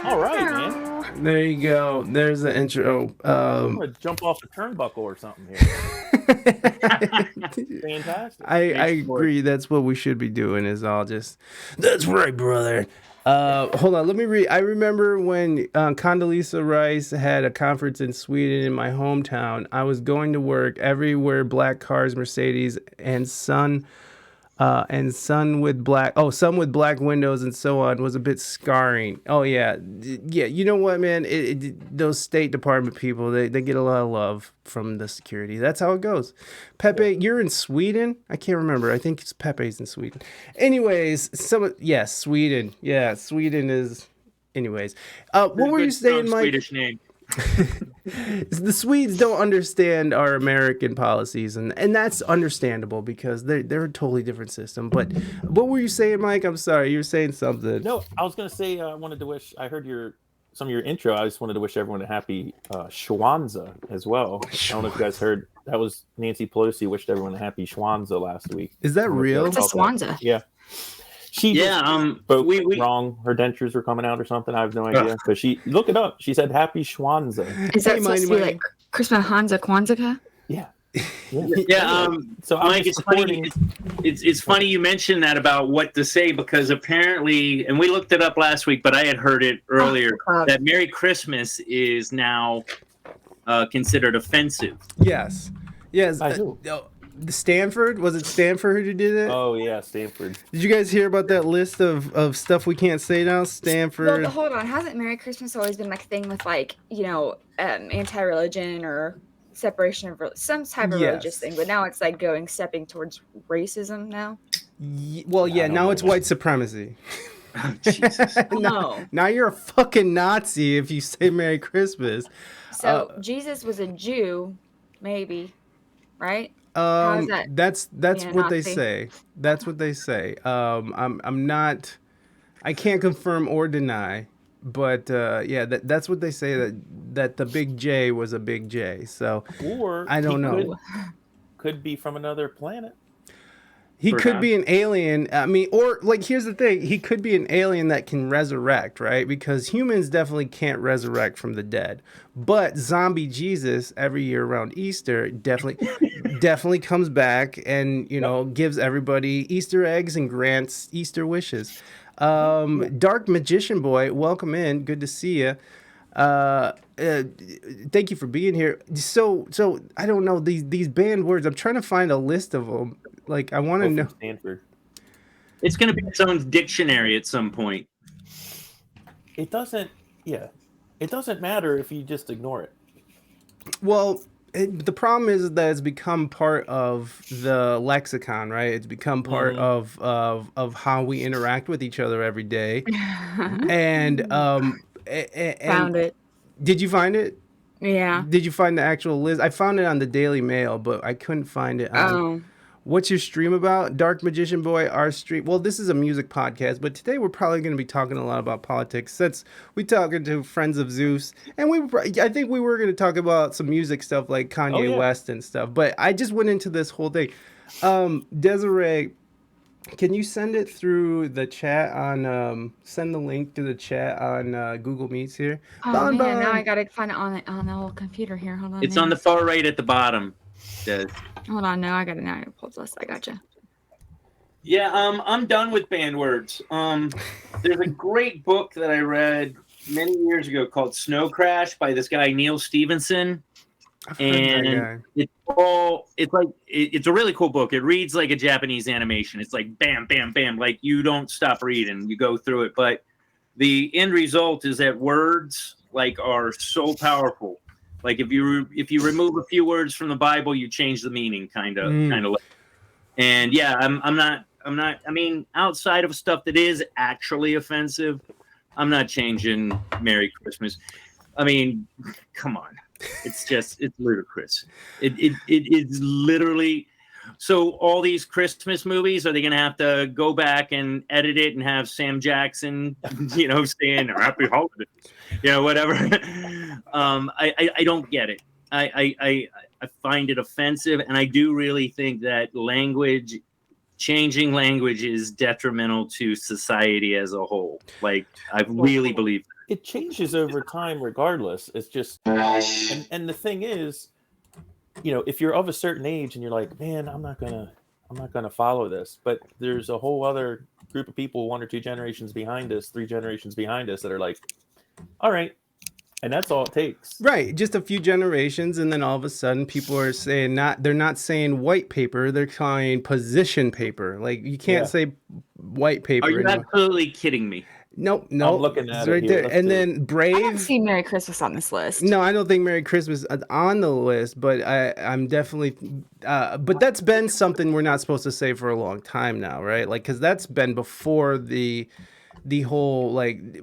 All right, man. There you go. There's the intro. I'm gonna jump off the turnbuckle or something here. Fantastic. I agree. That's what we should be doing. Is all just. That's right, brother. Hold on. Let me read. I remember when Condoleezza Rice had a conference in Sweden in my hometown. I was going to work everywhere. Black cars, Mercedes, and sun with black. Oh, some with black windows and so on was a bit scarring. Oh yeah, yeah. You know what, man? Those State Department people, they get a lot of love from the security. That's how it goes. Pepe, you're in Sweden. I can't remember. I think it's Pepe's in Sweden. Anyways, Sweden. Yeah, Sweden is. Anyways, what were you saying, Mike? Swedish name. The Swedes don't understand our American policies, and that's understandable because they're a totally different system. But what were you saying, Mike? I'm sorry, you were saying something. No, I was gonna say I wanted to wish. I heard some of your intro. I just wanted to wish everyone a happy Schwanza as well. I don't know if you guys heard. That was Nancy Pelosi wished everyone a happy Schwanza last week. Is that real? What's a Schwanza? Yeah. She spoke wrong. Her dentures were coming out or something. I have no idea. But she look it up. She said happy Schwanza. Is that supposed to be like Christmas Hansa Kwanzaa? Yeah. So Mike, it's funny. It's funny you mentioned that about what to say because apparently, and we looked it up last week, but I had heard it earlier that Merry Christmas is now considered offensive. Yes. By who? Stanford? Was it Stanford who did it? Oh yeah, Stanford. Did you guys hear about that list of stuff we can't say now? Stanford. Well, but hold on. Hasn't Merry Christmas always been like a thing with like, anti-religion or separation of some type of religious thing? But now it's like stepping towards racism now. Now it's white supremacy. Oh, Jesus. Now you're a fucking Nazi if you say Merry Christmas. So Jesus was a Jew, maybe, right? That's what they say. That's what they say. I'm not. I can't confirm or deny, but that's what they say that the big J was a big J. So or I don't know. Could be from another planet. He could be an alien. I mean, or like, here's the thing. He could be an alien that can resurrect, right? Because humans definitely can't resurrect from the dead. But zombie Jesus every year around Easter definitely comes back and, gives everybody Easter eggs and grants Easter wishes. Dark Magician Boy, welcome in. Good to see you. Thank you for being here. So I don't know these banned words. I'm trying to find a list of them. Like, I want to know. Stanford. It's going to be its own dictionary at some point. It doesn't matter if you just ignore it. Well, the problem is that it's become part of the lexicon, right? It's become part of how we interact with each other every day. And found it. Did you find it? Yeah. Did you find the actual list? I found it on the Daily Mail, but I couldn't find it on. What's your stream about? Dark Magician Boy, our stream. Well, this is a music podcast, but today we're probably going to be talking a lot about politics since we're talking to friends of Zeus. And I think we were going to talk about some music stuff like Kanye West and stuff. But I just went into this whole thing. Deseree, can you send it through the chat on, send the link to the chat on Google Meets here? Oh, man, now I got to find it on the old computer here. Hold on. It's on the far right at the bottom. Hold on, now I got to pull this. I gotcha. Yeah, I'm done with banned words. There's a great book that I read many years ago called Snow Crash by this guy Neil Stevenson, and it's a really cool book. It reads like a Japanese animation. It's like bam, bam, bam. Like you don't stop reading, you go through it. But the end result is that words are so powerful. Like if you remove a few words from the Bible, you change the meaning, kind of. And yeah, I'm not. I mean, outside of stuff that is actually offensive, I'm not changing Merry Christmas. I mean, come on, it's ludicrous. It is literally. So all these Christmas movies, are they going to have to go back and edit it and have Sam Jackson, saying Happy Holidays, whatever? I don't get it. I find it offensive, and I do really think that language changing language is detrimental to society as a whole. Like, I really believe it changes over time regardless. It's just, and the thing is, if you're of a certain age and you're like, man, I'm not gonna follow this, but there's a whole other group of people 1 or 2 generations behind us, 3 generations behind us that are like, all right. And that's all it takes. Right. Just a few generations. And then all of a sudden people are saying they're not saying white paper. They're calling position paper. Like you can't say white paper. Are you anymore. Absolutely kidding me? Nope. I'm looking at it's it right here. there. And then Brave. I don't see Merry Christmas on this list. No, I don't think Merry Christmas is on the list, but I'm definitely. But that's been something we're not supposed to say for a long time now, right? Like, because that's been before the whole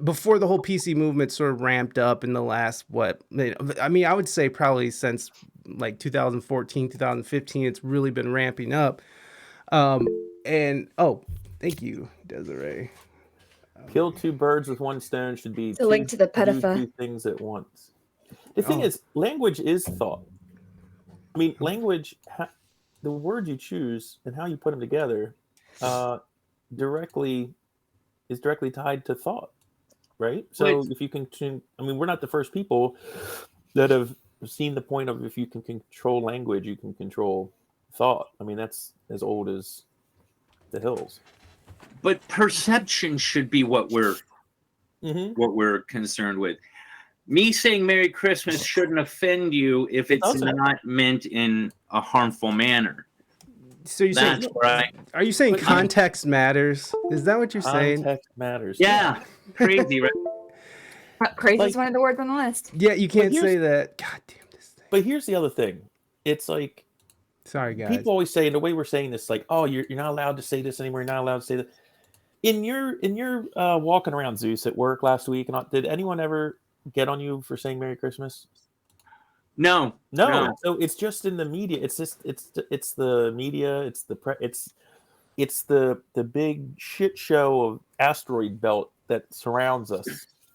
before the whole PC movement sort of ramped up in the last I would say probably since like 2014, 2015, it's really been ramping up. And thank you, Deseree. Kill 2 birds with 1 stone should be a link to the pedophile. 2 things at once. The thing is, language is thought. I mean, language, the words you choose and how you put them together, is directly tied to thought, right? So if you can, we're not the first people that have seen the point of if you can control language, you can control thought. I mean, that's as old as the hills. But perception should be what we're concerned with. Me saying Merry Christmas shouldn't offend you if it's not meant in a harmful manner. So you're saying, are you saying context matters? Is that what you're saying? Context matters. Yeah. Crazy, right? Crazy is one of the words on the list. Yeah, you can't say that. God damn this thing. But here's the other thing. It's like, sorry guys. People always say, and the way we're saying this, like, oh, you're not allowed to say this anymore. You're not allowed to say that. In your walking around Zeus at work last week, did anyone ever get on you for saying Merry Christmas? No. So it's just in the media. It's the media. It's the big shit show of asteroid belt that surrounds us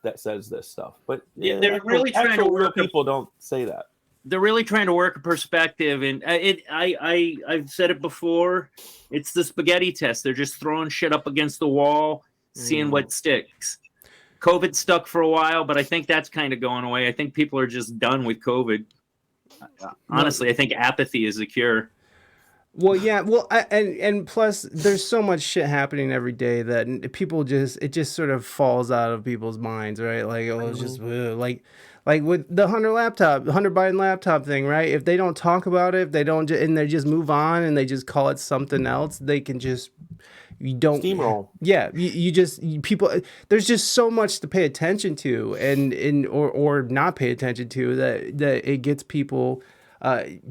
that says this stuff. But they're really trying to work. People don't say that. They're really trying to work a perspective, and I've said it before. It's the spaghetti test. They're just throwing shit up against the wall, seeing what sticks. COVID stuck for a while, but I think that's kind of going away. I think people are just done with COVID. Honestly, I think apathy is the cure. Well, yeah. Well, and plus, there's so much shit happening every day that it just sort of falls out of people's minds, right? Like, it's just like with the Hunter Biden laptop thing, right? If they don't talk about it, if they don't, and they just move on and they just call it something else, they can just steamroll. Yeah, people. There's just so much to pay attention to, or not pay attention to that it gets people.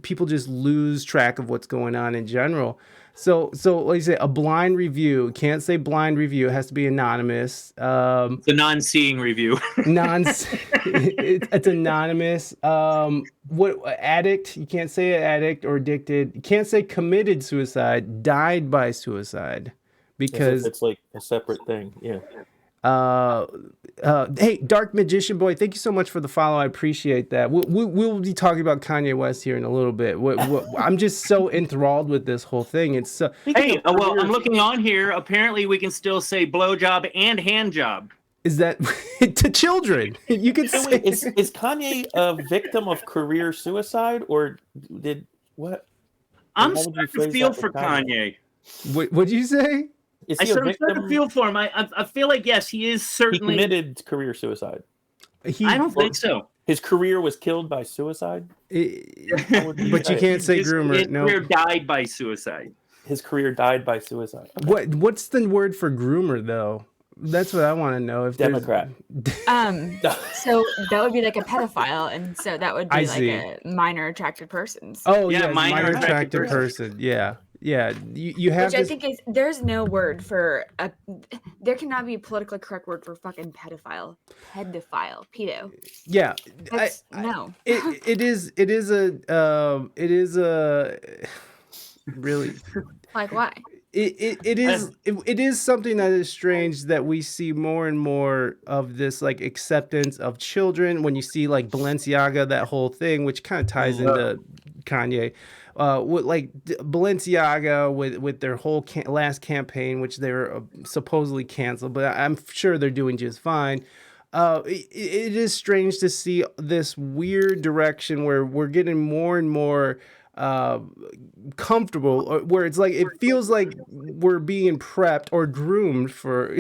People just lose track of what's going on in general. So like you say, a blind review. Can't say blind review. It has to be anonymous. It's a non-seeing review. It's anonymous. What addict? You can't say addict or addicted. You can't say committed suicide, died by suicide, because it's like a separate thing. Yeah. Hey, Dark Magician Boy, thank you so much for the follow. I appreciate that. We'll be talking about Kanye West here in a little bit. I'm just so enthralled with this whole thing. It's hey, well, I'm looking on here. Apparently, we can still say blowjob and hand job. Is that to children? You can say. Is Kanye a victim of career suicide, or did what? I'm starting to feel for Kanye. What'd you say? Is I he a started victim? to feel for him. I feel like, yes, he is certainly. He committed career suicide. I don't think so. His career was killed by suicide? But you can't say groomer. His career died by suicide. His career died by suicide. Okay. What's the word for groomer, though? That's what I want to know. If Democrat. So that would be like a pedophile, and so that would be a minor attracted person. Oh yeah, minor attracted person. Yeah. Yeah, you have. Which I think is there's no word for there cannot be a politically correct word for fucking pedophile, pedo. Yeah, no. It is a really like why. It is something that is strange that we see more and more of this like acceptance of children when you see like Balenciaga, that whole thing, which kind of ties into Kanye. with like Balenciaga with their whole last campaign, which they were supposedly canceled, but I'm sure they're doing just fine. It is strange to see this weird direction where we're getting more and more comfortable, where it's like it feels like we're being prepped or groomed for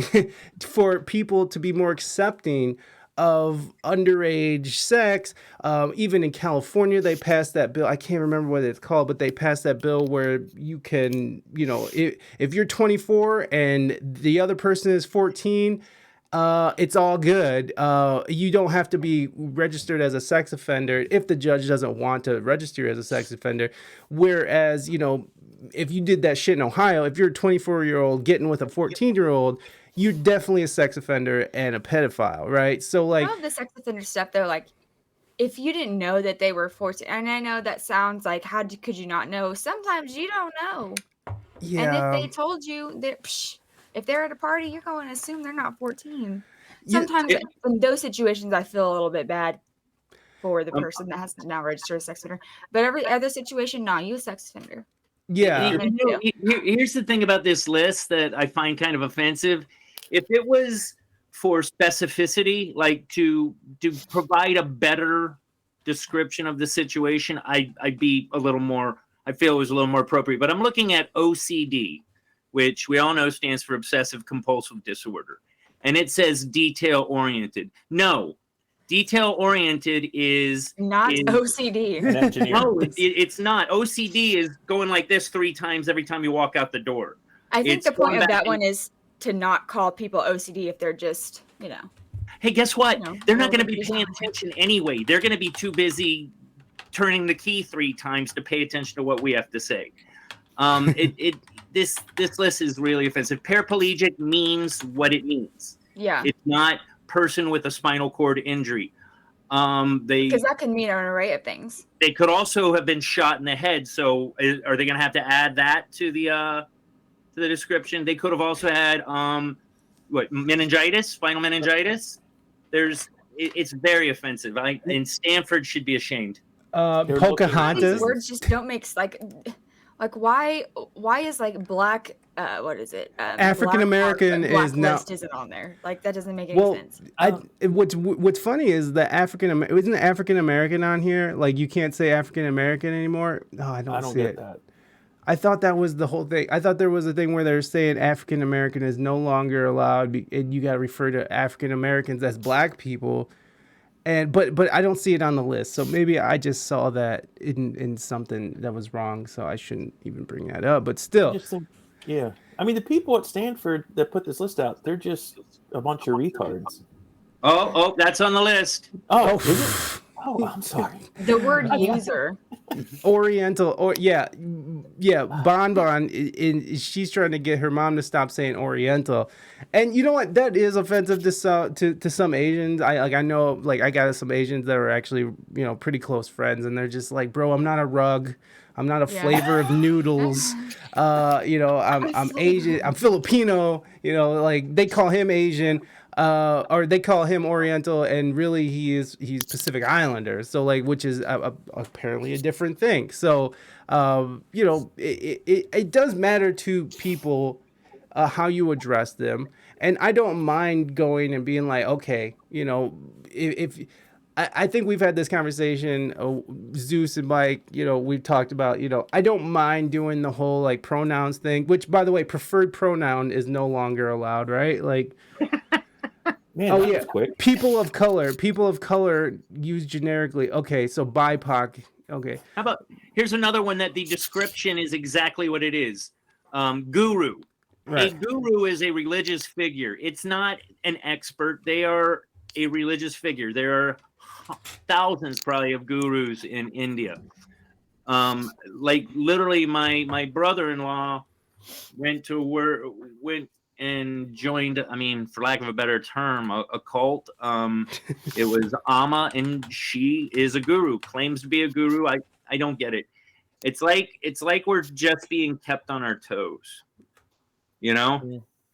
for people to be more accepting of underage sex. Even in California, they passed that bill. I can't remember what it's called, but they passed that bill where you can, if you're 24 and the other person is 14, it's all good. You don't have to be registered as a sex offender if the judge doesn't want to register you as a sex offender. Whereas, if you did that shit in Ohio, if you're a 24-year-old getting with a 14-year-old, you're definitely a sex offender and a pedophile, right? So like, all of the sex offender stuff, though, like if you didn't know that they were 14, and I know that sounds like could you not know? Sometimes you don't know. yeah. And if they told you that, if they're at a party, you're going to assume they're not 14. Sometimes in those situations, I feel a little bit bad for the person that has to now register as a sex offender. But every other situation, no, you a sex offender. Yeah. Here's the thing about this list that I find kind of offensive. If it was for specificity, like to provide a better description of the situation, I'd be a little more, I feel it was a little more appropriate. But I'm looking at OCD, which we all know stands for obsessive compulsive disorder. And it says detail oriented. No, detail oriented is not OCD. No, it's not. OCD is going like this 3 times every time you walk out the door. I think the point of that one is to not call people OCD if they're just, Hey, guess what? They're not going to be paying attention anyway. They're going to be too busy turning the key 3 times to pay attention to what we have to say. This list is really offensive. Paraplegic means what it means. Yeah. It's not person with a spinal cord injury. Because that can mean an array of things. They could also have been shot in the head. So are they going to have to add that to the description? They could have also had meningitis, spinal meningitis. It's very offensive. And Stanford should be ashamed. Pocahontas. These words just don't make like why is like black what is it? African American is now isn't on there. Like that doesn't make any sense. What's funny is the isn't African American on here? Like you can't say African American anymore. No, I don't get that. I thought that was the whole thing. I thought there was a thing where they're saying African American is no longer allowed, and you got to refer to African Americans as black people. But I don't see it on the list, so maybe I just saw that in something that was wrong, so I shouldn't even bring that up. But still, yeah. I mean, the people at Stanford that put this list out, they're just a bunch of retards. Oh, that's on the list. Oh, is it? Oh, I'm sorry. The word user. Oriental, Bon. She's trying to get her mom to stop saying Oriental, and you know what? That is offensive to some Asians. I know I got some Asians that are actually pretty close friends, and they're just like, bro, I'm not a rug. I'm not a flavor of noodles. I'm Asian. I'm Filipino. They call him Asian. Or they call him Oriental, and really he's Pacific Islander. So which is apparently a different thing. So it does matter to people how you address them, and I don't mind going and being like, okay, if I think we've had this conversation, Zeus and Mike, we've talked about, I don't mind doing the whole pronouns thing, which by the way, preferred pronoun is no longer allowed, right? Man, quick. People of color used generically. Okay, so BIPOC. Okay. How about here's another one that the description is exactly what it is. Guru. Right. A guru is a religious figure. It's not an expert. They are a religious figure. There are thousands probably of gurus in India. Literally my brother-in-law went and joined, for lack of a better term, a cult. It was Amma, and she is a guru, claims to be a guru. I don't get it. It's like we're just being kept on our toes. Yeah.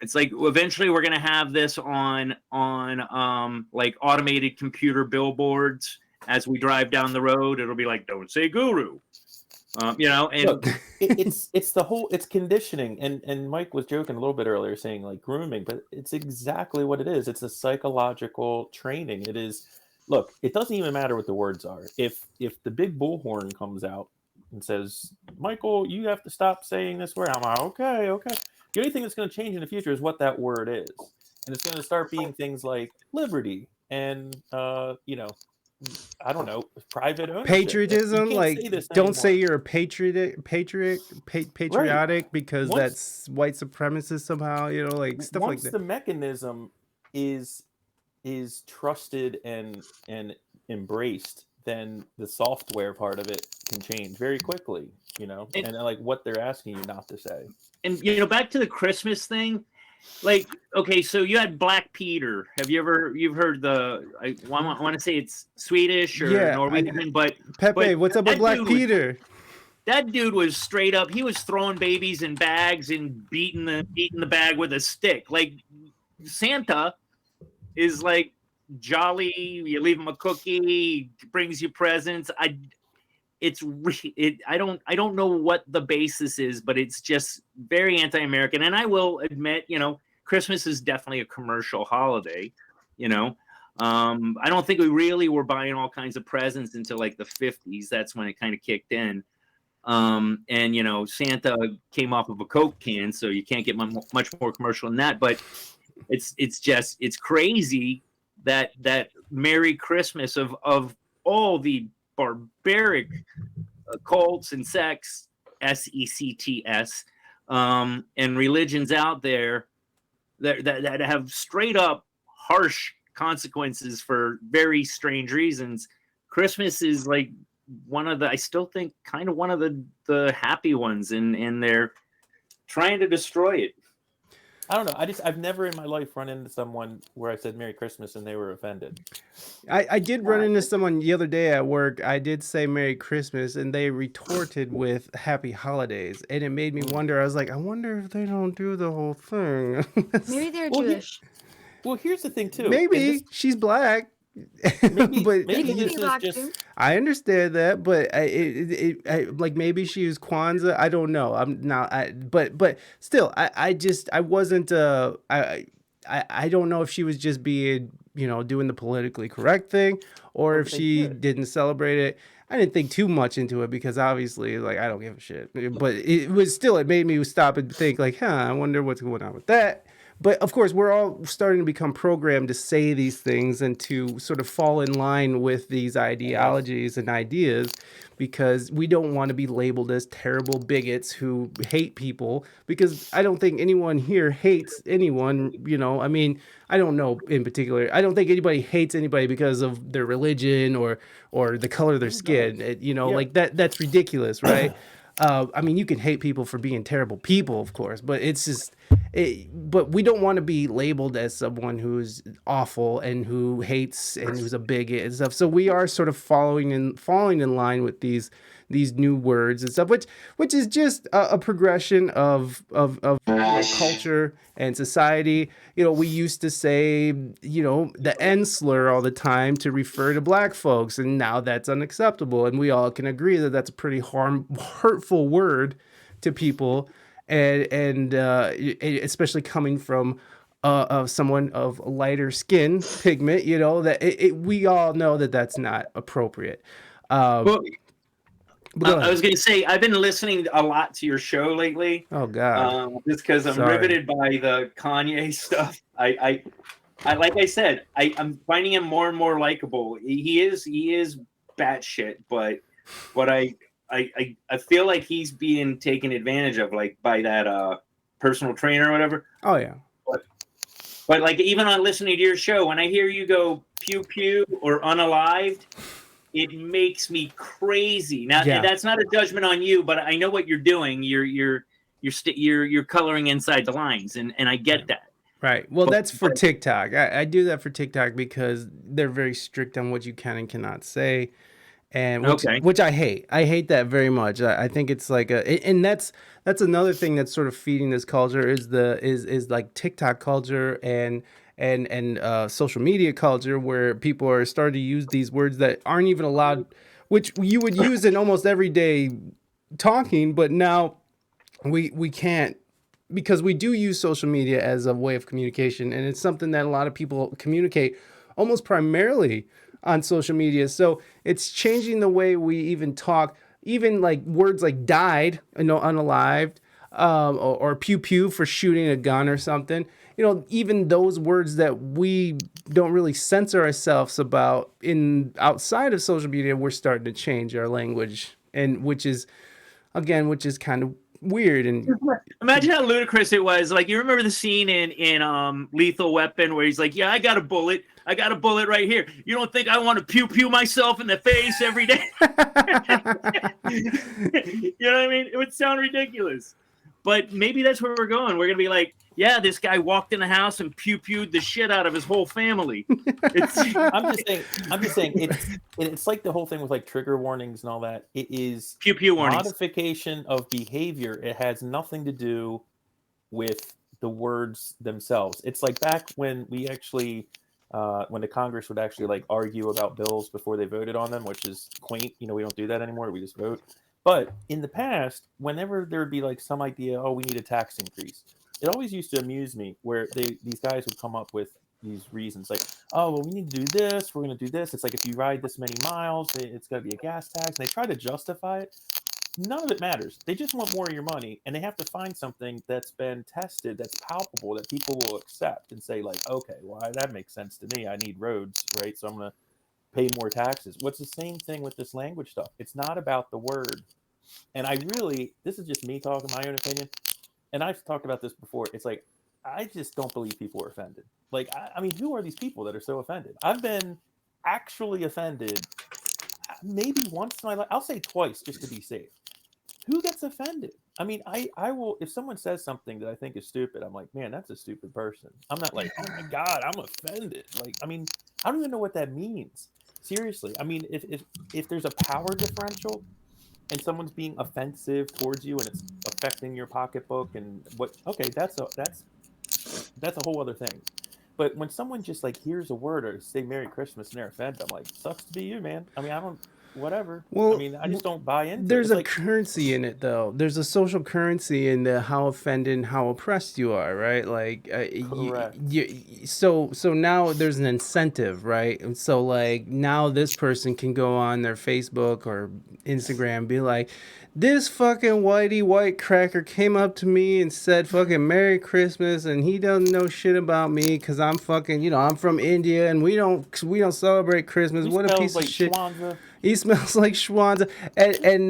It's like eventually we're gonna have this on automated computer billboards as we drive down the road. It'll be like, don't say guru. You know, and Look, it's the whole, it's conditioning, and Mike was joking a little bit earlier saying like grooming, but it's exactly what it is. It's a psychological training. It is. Look, it doesn't even matter what the words are. If the big bullhorn comes out and says, Michael, you have to stop saying this word, I'm like, okay. The only thing that's going to change in the future is what that word is, and it's going to start being things like liberty and you know, I don't know, private ownership. Patriotism, you can't like say this don't say anymore. you're a patriotic because Once- that's white supremacist somehow, you know, like stuff like Once that. the mechanism is trusted and embraced, then the software part of it can change very quickly, you know, and like what they're asking you not to say. And you know, back to the Christmas thing, like, okay, so you had Black Peter. You've heard I want to say it's Swedish or Norwegian, but Pepe, what's up with Black Peter? That dude was straight up. He was throwing babies in bags and beating the bag with a stick. Like Santa is like jolly. You leave him a cookie, he brings you presents. I don't know what the basis is, but it's just very anti-American. And I will admit, you know, Christmas is definitely a commercial holiday. You know, I don't think we really were buying all kinds of presents until like the 50s. That's when it kind of kicked in. And you know, Santa came off of a Coke can, so you can't get much more commercial than that. But it's crazy that Merry Christmas of all the barbaric cults and sects, sects, and religions out there that have straight up harsh consequences for very strange reasons. Christmas is like I still think kind of one of the happy ones, and they're trying to destroy it. I don't know. I've never in my life run into someone where I said Merry Christmas and they were offended. I did run into someone the other day at work. I did say Merry Christmas and they retorted with Happy Holidays. And it made me wonder. I was like, I wonder if they don't do the whole thing. Maybe they're Jewish. Well, here's the thing too. Maybe she's black. Maybe this is just. I understand that, but I like maybe she was Kwanzaa. I don't know. I'm not. But still, I wasn't. I don't know if she was just being, you know, doing the politically correct thing, or if she didn't celebrate it. I didn't think too much into it because obviously, like, I don't give a shit. But it made me stop and think, like, I wonder what's going on with that. But of course, we're all starting to become programmed to say these things and to sort of fall in line with these ideologies and ideas because we don't want to be labeled as terrible bigots who hate people, because I don't think anyone here hates anyone. You know, I mean, I don't know in particular. I don't think anybody hates anybody because of their religion or the color of their skin. You know, like that's ridiculous, right? I mean, you can hate people for being terrible people, of course, but it's just, but we don't want to be labeled as someone who's awful and who hates and who's a bigot and stuff. So we are sort of falling in line with these new words and stuff, which is just a progression of culture and society. You know, we used to say, you know, the N slur all the time to refer to black folks, and now that's unacceptable. And we all can agree that that's a pretty hurtful word to people, and especially coming from someone of lighter skin pigment. You know, that we all know that that's not appropriate. Well, I was going to say, I've been listening a lot to your show lately. Oh God! Just because I'm riveted by the Kanye stuff. I like I said, I'm finding him more and more likable. He is batshit, but I feel like he's being taken advantage of, like by that personal trainer or whatever. Oh yeah. But like even on listening to your show, when I hear you go pew pew or unalived, it makes me crazy. Now that's not a judgment on you, but I know what you're doing. You're coloring inside the lines, and I get that. Right. Well, that's for TikTok. I do that for TikTok because they're very strict on what you can and cannot say, and which I hate. I hate that very much. I think it's like and that's another thing that's sort of feeding this culture is like TikTok culture and social media culture, where people are starting to use these words that aren't even allowed, which you would use in almost everyday talking, but now we can't, because we do use social media as a way of communication, and it's something that a lot of people communicate almost primarily on social media. So it's changing the way we even talk, even like words like died, unalived, or pew pew for shooting a gun or something. Even those words that we don't really censor ourselves about in outside of social media, we're starting to change our language, and which is kind of weird. And imagine how ludicrous it was. Like, you remember the scene in Lethal Weapon where he's like, "Yeah, I got a bullet right here. You don't think I want to pew pew myself in the face every day?" You know what I mean? It would sound ridiculous, but maybe that's where we're going. We're gonna be like, yeah, this guy walked in the house and pew pewed the shit out of his whole family. I'm just saying it's like the whole thing with like trigger warnings and all that. It is pew pew warnings. Modification of behavior. It has nothing to do with the words themselves. It's like back when we actually when the Congress would actually like argue about bills before they voted on them, which is quaint. We don't do that anymore. We just vote. But in the past, whenever there would be like some idea, oh, we need a tax increase, it always used to amuse me where these guys would come up with these reasons like, oh, well, we need to do this. We're going to do this. It's like if you ride this many miles, it's got to be a gas tax. And they try to justify it. None of it matters. They just want more of your money, and they have to find something that's been tested, that's palpable, that people will accept and say like, okay, well, that makes sense to me. I need roads, right? So I'm going to pay more taxes. What's the same thing with this language stuff? It's not about the word. And this is just me talking my own opinion. And I've talked about this before. It's like, I just don't believe people are offended. Like, I mean, who are these people that are so offended? I've been actually offended maybe once in my life. I'll say twice just to be safe. Who gets offended? I mean, I will, if someone says something that I think is stupid, I'm like, man, that's a stupid person. I'm not like, oh my God, I'm offended. Like, I mean, I don't even know what that means. Seriously. I mean, if there's a power differential and someone's being offensive towards you and it's affecting your pocketbook and that's a whole other thing. But when someone just like hears a word or say Merry Christmas and they're offended, I'm like, sucks to be you, man. I mean, whatever. Well, I mean, I just don't buy into it. There's a currency in it, though. There's a social currency in how offended and how oppressed you are, right? Like, correct. So now there's an incentive, right? And so like now this person can go on their Facebook or Instagram and be like, this fucking white cracker came up to me and said fucking Merry Christmas, and he doesn't know shit about me because I'm fucking, I'm from India and we don't celebrate Christmas. What a piece of shit. Schwanza. He smells like Schwanza, and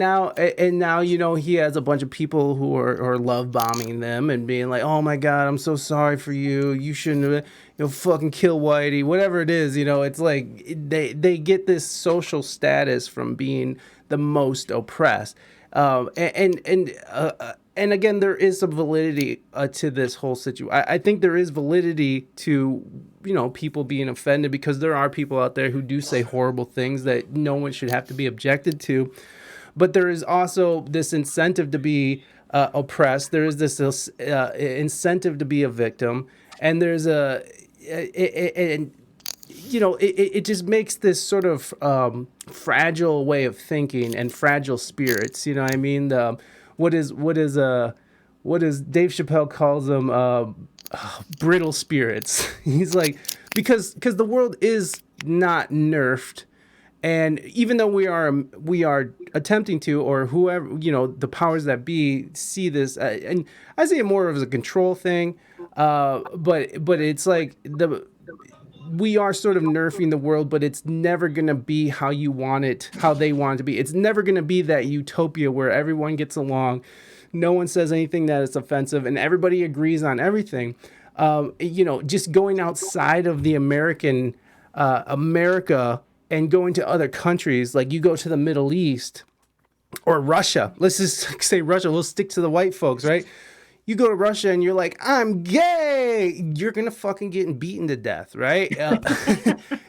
now he has a bunch of people who are love bombing them and being like, oh my God, I'm so sorry for you. You shouldn't have, fucking kill Whitey, whatever it is. It's like they get this social status from being the most oppressed, and again, there is some validity to this whole situation. I think there is validity to people being offended, because there are people out there who do say horrible things that no one should have to be objected to. But there is also this incentive to be oppressed. There is this incentive to be a victim, and there's it just makes this sort of fragile way of thinking and fragile spirits. You know what I mean? What is Dave Chappelle calls them brittle spirits. He's like, because the world is not nerfed, and even though we are attempting to, or whoever, the powers that be see this, and I see it more as a control thing, but it's like we are sort of nerfing the world, but it's never going to be how you want it, how they want it to be. It's never going to be that utopia where everyone gets along, no one says anything that is offensive, and everybody agrees on everything. Just going outside of the America and going to other countries, like you go to the Middle East or Russia. Let's just say Russia. We'll stick to the white folks, right? You go to Russia and you're like, I'm gay. You're going to fucking get beaten to death, right?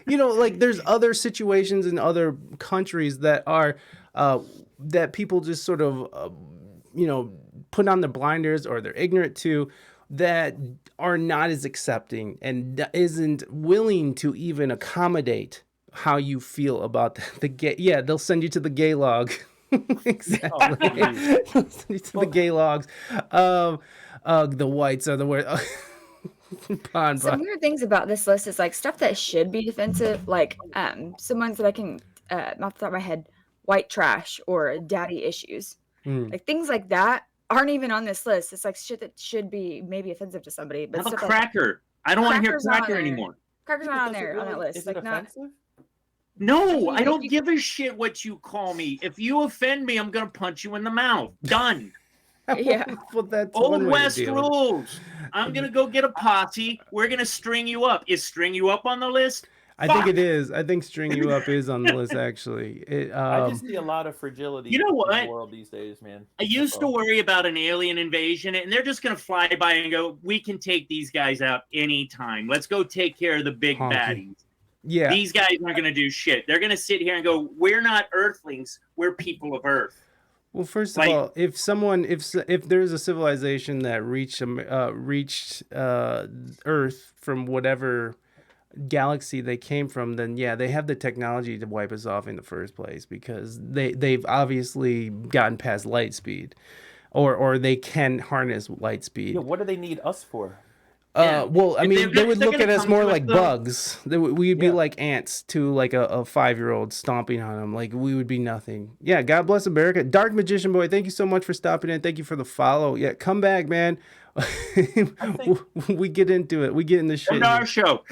Like there's other situations in other countries that are, that people just sort of, put on the blinders, or they're ignorant to, that are not as accepting and isn't willing to even accommodate how you feel about the gay. Yeah, they'll send you to the gay log. Exactly. Listening to the gay logs. The whites are the word. Some weird things about this list is like stuff that should be defensive, like some ones that I can off the top of my head, white trash or daddy issues. Like things like that aren't even on this list. It's like shit that should be maybe offensive to somebody. But Have a stuff cracker. I don't want to hear Crackers not on cracker there. anymore. Crackers not on there on that list. Is it Like not. offensive? No, I don't you- give a shit what you call me. If you offend me, I'm gonna punch you in the mouth. Done. Yeah. Well, that's Old one way to West deal with it. rules. I'm gonna go get a posse. We're gonna string you up. Is string you up on the list? I think it is. I think string you up is on the list. Actually, I just see a lot of fragility. You know in what? the world these days, man. I used to worry about an alien invasion, and they're just gonna fly by and go, "We can take these guys out anytime. Let's go take care of the big Honky. baddies." yeah. These guys aren't gonna do shit. They're gonna sit here and go, "We're not Earthlings. We're people of Earth." Well, first of Like- all, if there's a civilization that reached Earth from whatever galaxy they came from, then yeah, they have the technology to wipe us off in the first place because they've obviously gotten past light speed, or they can harness light speed. Yeah, what do they need us for? Yeah. Well, I If mean, they would they're look at gonna us come more to us, like though- bugs. We'd be Yeah. like ants to like a 5-year-old stomping on them. Like we would be nothing. Yeah, God bless America. Dark Magician Boy, thank you so much for stopping in. Thank you for the follow. Yeah, come back, man. We get into it. We get in the Come shit. to our show.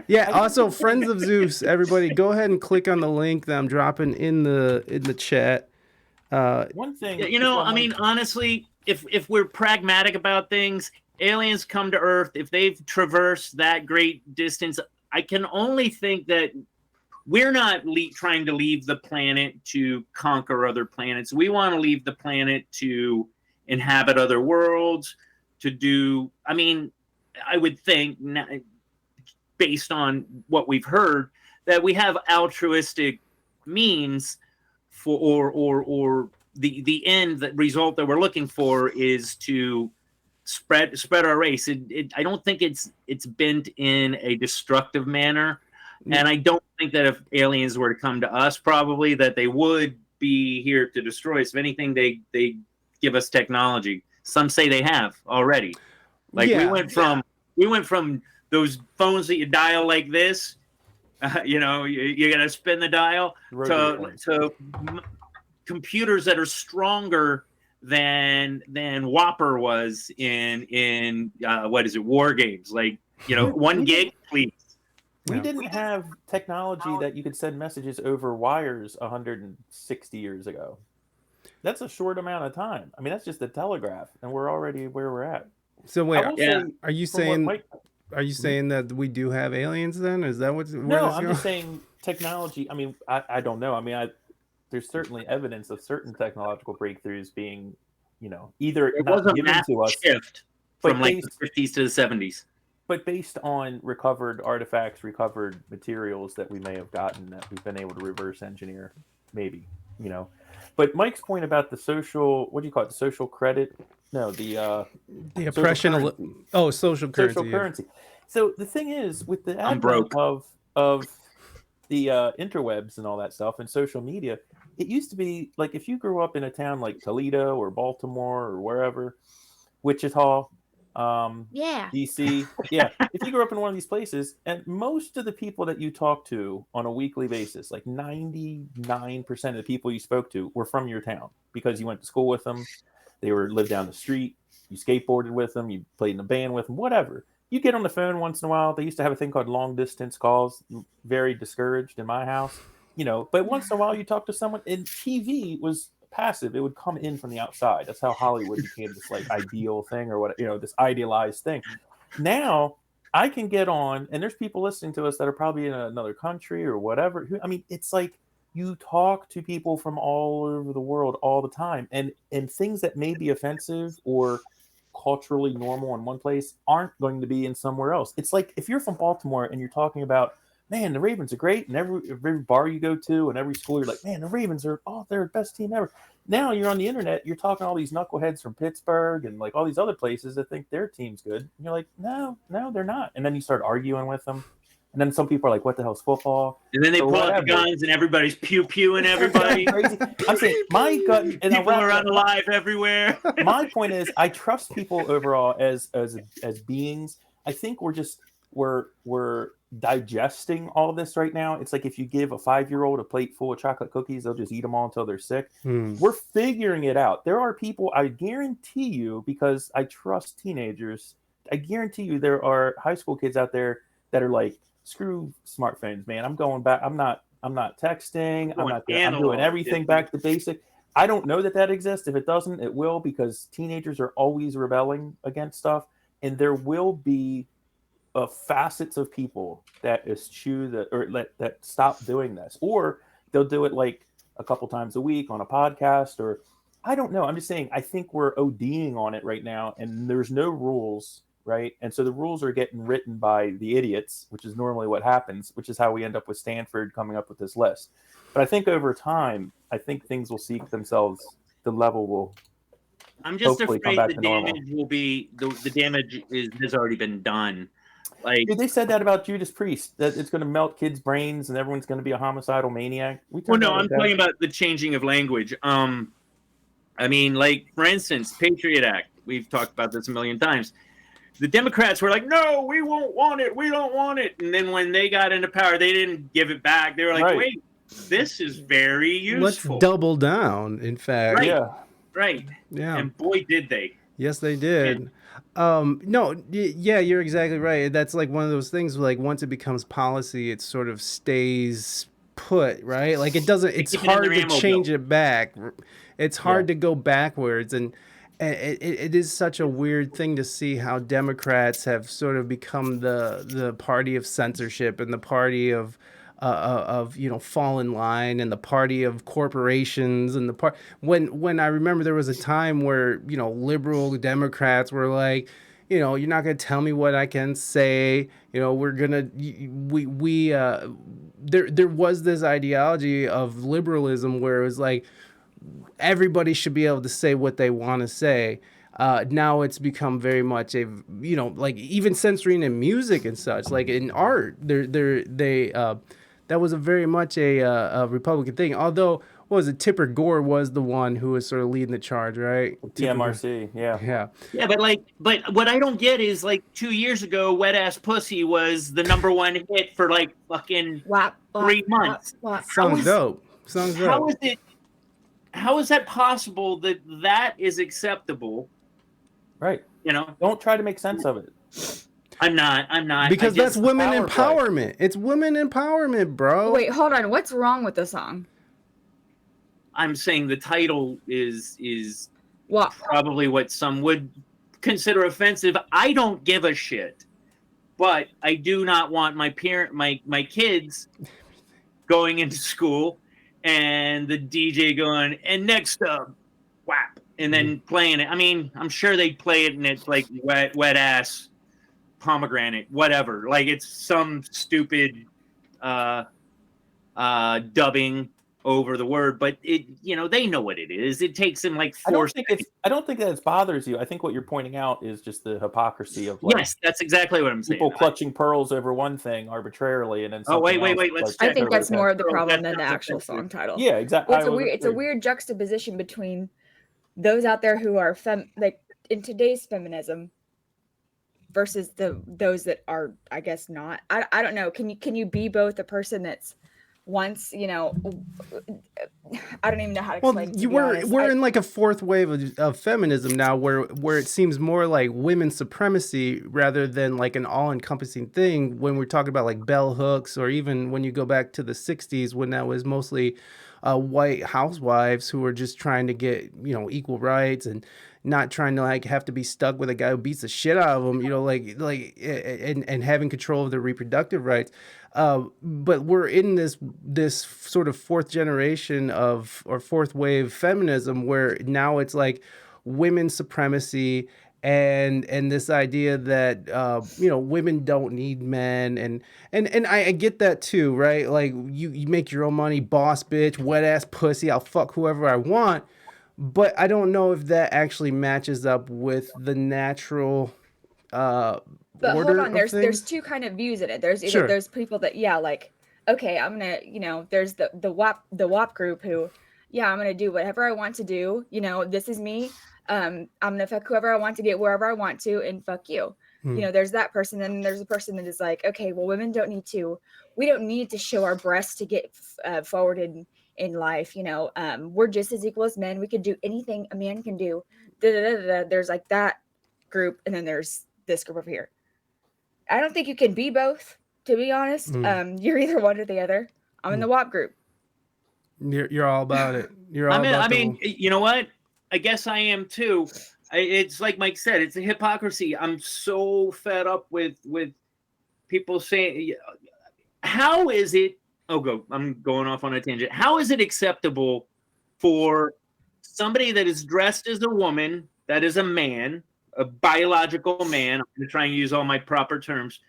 Yeah. Also, Friends of Zeus. Everybody, go ahead and click on the link that I'm dropping in the chat. One thing, Yeah, you know, before I mean, Mike- honestly, if we're pragmatic about things, aliens come to Earth. If they've traversed that great distance, I can only think that we're not trying to leave the planet to conquer other planets. We want to leave the planet to inhabit other worlds, to do, I mean, I would think, based on what we've heard, that we have altruistic means for, or the end, the result that we're looking for is to spread our race. I don't think it's bent in a destructive manner, and I don't think that if aliens were to come to us, probably that they would be here to destroy us. If anything, they give us technology. Some say they have already. Like Yeah. we went from those phones that you dial like this, you know, you got to spin the dial, Rotary to computers that are stronger than Whopper was in what is it, war games, like, you know, 1 gig, please. we Yeah. didn't have technology that you could send messages over wires 160 years ago. That's a short amount of time. I mean, that's just the telegraph, and we're already where we're at. So wait, I will Yeah. say, are you from what saying Mike- that we do have aliens? Then is that where no, this I'm going? just saying technology. I mean, I don't know. I mean, there's certainly evidence of certain technological breakthroughs being, you know, either It not was a given massive to us, shift but from like based- the 50s to the 70s. but based on recovered artifacts, recovered materials that we may have gotten that we've been able to reverse engineer, maybe, you know. But Mike's point about the social, what do you call it? The social credit? No, the The oppression. currency. Social currency. social currency. So the thing is, with the I'm advent broke. of the interwebs and all that stuff and social media, it used to be like if you grew up in a town like Toledo or Baltimore or wherever, Wichita, Yeah. DC, yeah, if you grew up in one of these places, and most of the people that you talk to on a weekly basis, like 99% of the people you spoke to were from your town because you went to school with them, they lived down the street, you skateboarded with them, you played in a band with them, whatever. You get on the phone once in a while. They used to have a thing called long distance calls, very discouraged in my house, you know, but once in a while you talk to someone, and TV was passive. It would come in from the outside. That's how Hollywood became this like ideal thing, or what, you know, this idealized thing. Now I can get on, and there's people listening to us that are probably in another country or whatever. I mean, it's like you talk to people from all over the world all the time, and things that may be offensive or culturally normal in one place aren't going to be in somewhere else. It's like if you're from Baltimore and you're talking about, man, the Ravens are great, and every bar you go to and every school, you're like, man, the Ravens are, oh, they're the best team ever. Now you're on the internet, you're talking to all these knuckleheads from Pittsburgh and like all these other places that think their team's good. And you're like, no, they're not. And then you start arguing with them. And then some people are like, what the hell's football? And then they Or pull out the whatever. guns and everybody's pew-pewing everybody. Crazy. I'm saying my gut, and People are unalive everywhere. my point is, I trust people overall as beings. I think we're digesting all this right now. It's like if you give a 5-year-old a plate full of chocolate cookies, they'll just eat them all until they're sick. We're figuring it out. There are people, I guarantee you, because I trust teenagers, I guarantee you there are high school kids out there that are like, screw smartphones, man. I'm going back. I'm not texting. I'm doing everything back to basic. I don't know that exists. If it doesn't, it will, because teenagers are always rebelling against stuff, and there will be facets of people that eschew that stop doing this, or they'll do it like a couple times a week on a podcast, or I don't know. I'm just saying, I think we're ODing on it right now, and there's no rules, right? And so the rules are getting written by the idiots, which is normally what happens, which is how we end up with Stanford coming up with this list. But I think over time, I think things will seek themselves. The level will. I'm just hopefully afraid come back the to normal. damage will be the damage has already been done. Like, dude, they said that about Judas Priest, that it's going to melt kids' brains and everyone's going to be a homicidal maniac. Well, no, I'm talking about the changing of language. I mean, like, for instance, Patriot Act. We've talked about this a million times. The Democrats were like, no, we won't want it. We don't want it. And then when they got into power, they didn't give it back. They were like, wait, this is very useful. Let's double down, in fact. Right. Yeah. Right. Yeah. And boy, did they. Yes, they did. Yeah, you're exactly right. That's like one of those things, like once it becomes policy, it sort of stays put, right? Like it doesn't, it's hard to change it back. It's hard to go backwards. And it is such a weird thing to see how Democrats have sort of become the party of censorship and the party of fall in line, and the party of corporations, and the when I remember there was a time where liberal Democrats were like, you're not gonna tell me what I can say, there was this ideology of liberalism where it was like everybody should be able to say what they want to say. Now it's become very much a like even censoring in music and such, like in art, that was a very much a Republican thing. Although, what was it? Tipper Gore was the one who was sort of leading the charge, right? TMRC, yeah. Yeah, but what I don't get is, like, 2 years ago, Wet Ass Pussy was the #1 hit for like fucking 3 months. Sounds dope. How is that possible that is acceptable? Right. Don't try to make sense of it. I'm not. Because that's women empowerment. It's women empowerment, bro. Wait, hold on. What's wrong with the song? I'm saying the title is probably what some would consider offensive. I don't give a shit, but I do not want my kids going into school and the DJ going, and next up, whap, and then playing it. I mean, I'm sure they play it and it's like wet ass pomegranate, whatever. Like it's some stupid dubbing over the word, but it, they know what it is. It takes them like 4 seconds. I don't think that it bothers you. I think what you're pointing out is just the hypocrisy of, like, yes, that's exactly what I'm saying. People clutching pearls over one thing arbitrarily, and then wait. I think that's more of the problem than the actual song title. Yeah, exactly. Well, it's a weird juxtaposition between those out there who are like in today's feminism versus those that are, I guess, not. I don't know. Can you be both a person that's once, I don't even know how to explain. Well, we're in like a fourth wave of feminism now, where it seems more like women's supremacy rather than like an all-encompassing thing. When we're talking about like bell hooks, or even when you go back to the '60s, when that was mostly white housewives who were just trying to get equal rights and not trying to like have to be stuck with a guy who beats the shit out of them, and having control of their reproductive rights. But we're in this sort of fourth generation or fourth wave feminism, where now it's like women's supremacy and this idea that women don't need men, and I get that too, right? Like you make your own money, boss bitch, wet ass pussy, I'll fuck whoever I want. But I don't know if that actually matches up with the natural But order hold on, of there's things? two kind of views in it. There's either Sure. those people that like, okay, I'm gonna, there's the WAP group who, I'm gonna do whatever I want to do. This is me. I'm gonna fuck whoever I want to, get wherever I want to, and fuck you. There's that person. Then there's a person that is like, okay, well, we don't need to show our breasts to get forward in life. We're just as equal as men. We can do anything a man can do. There's like that group, and then there's this group over here. I don't think you can be both, to be honest. You're either one or the other. I'm in the WAP group. You're all about it. I mean, you know what? I guess I am too. It's like Mike said, it's a hypocrisy. I'm so fed up with people saying, how is it? I'm going off on a tangent. How is it acceptable for somebody that is dressed as a woman, that is a man, a biological man? I'm going to try and use all my proper terms.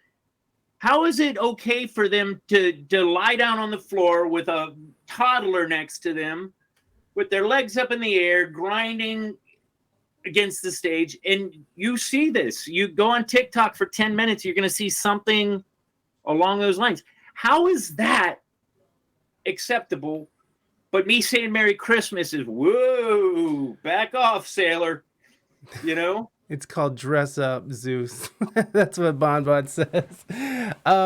How is it okay for them to lie down on the floor with a toddler next to them, with their legs up in the air, grinding against the stage? And you see this. You go on TikTok for 10 minutes, you're going to see something along those lines. How is that acceptable? But me saying Merry Christmas is, whoa, back off, sailor. It's called dress up, Zeus. That's what Bonbon says.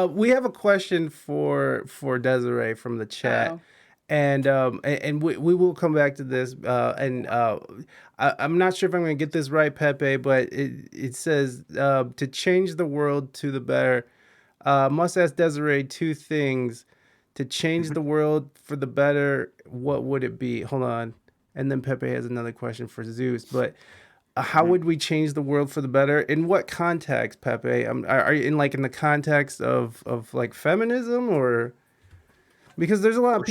We have a question for Deseree from the chat. Oh. And we will come back to this. I'm not sure if I'm going to get this right, Pepe, but it says to change the world to the better. Must ask Deseree two things. To change the world for the better, what would it be? Hold on. And then Pepe has another question for Zeus. But how would we change the world for the better? In what context, Pepe? Are you in the context of like feminism, or because there's a lot of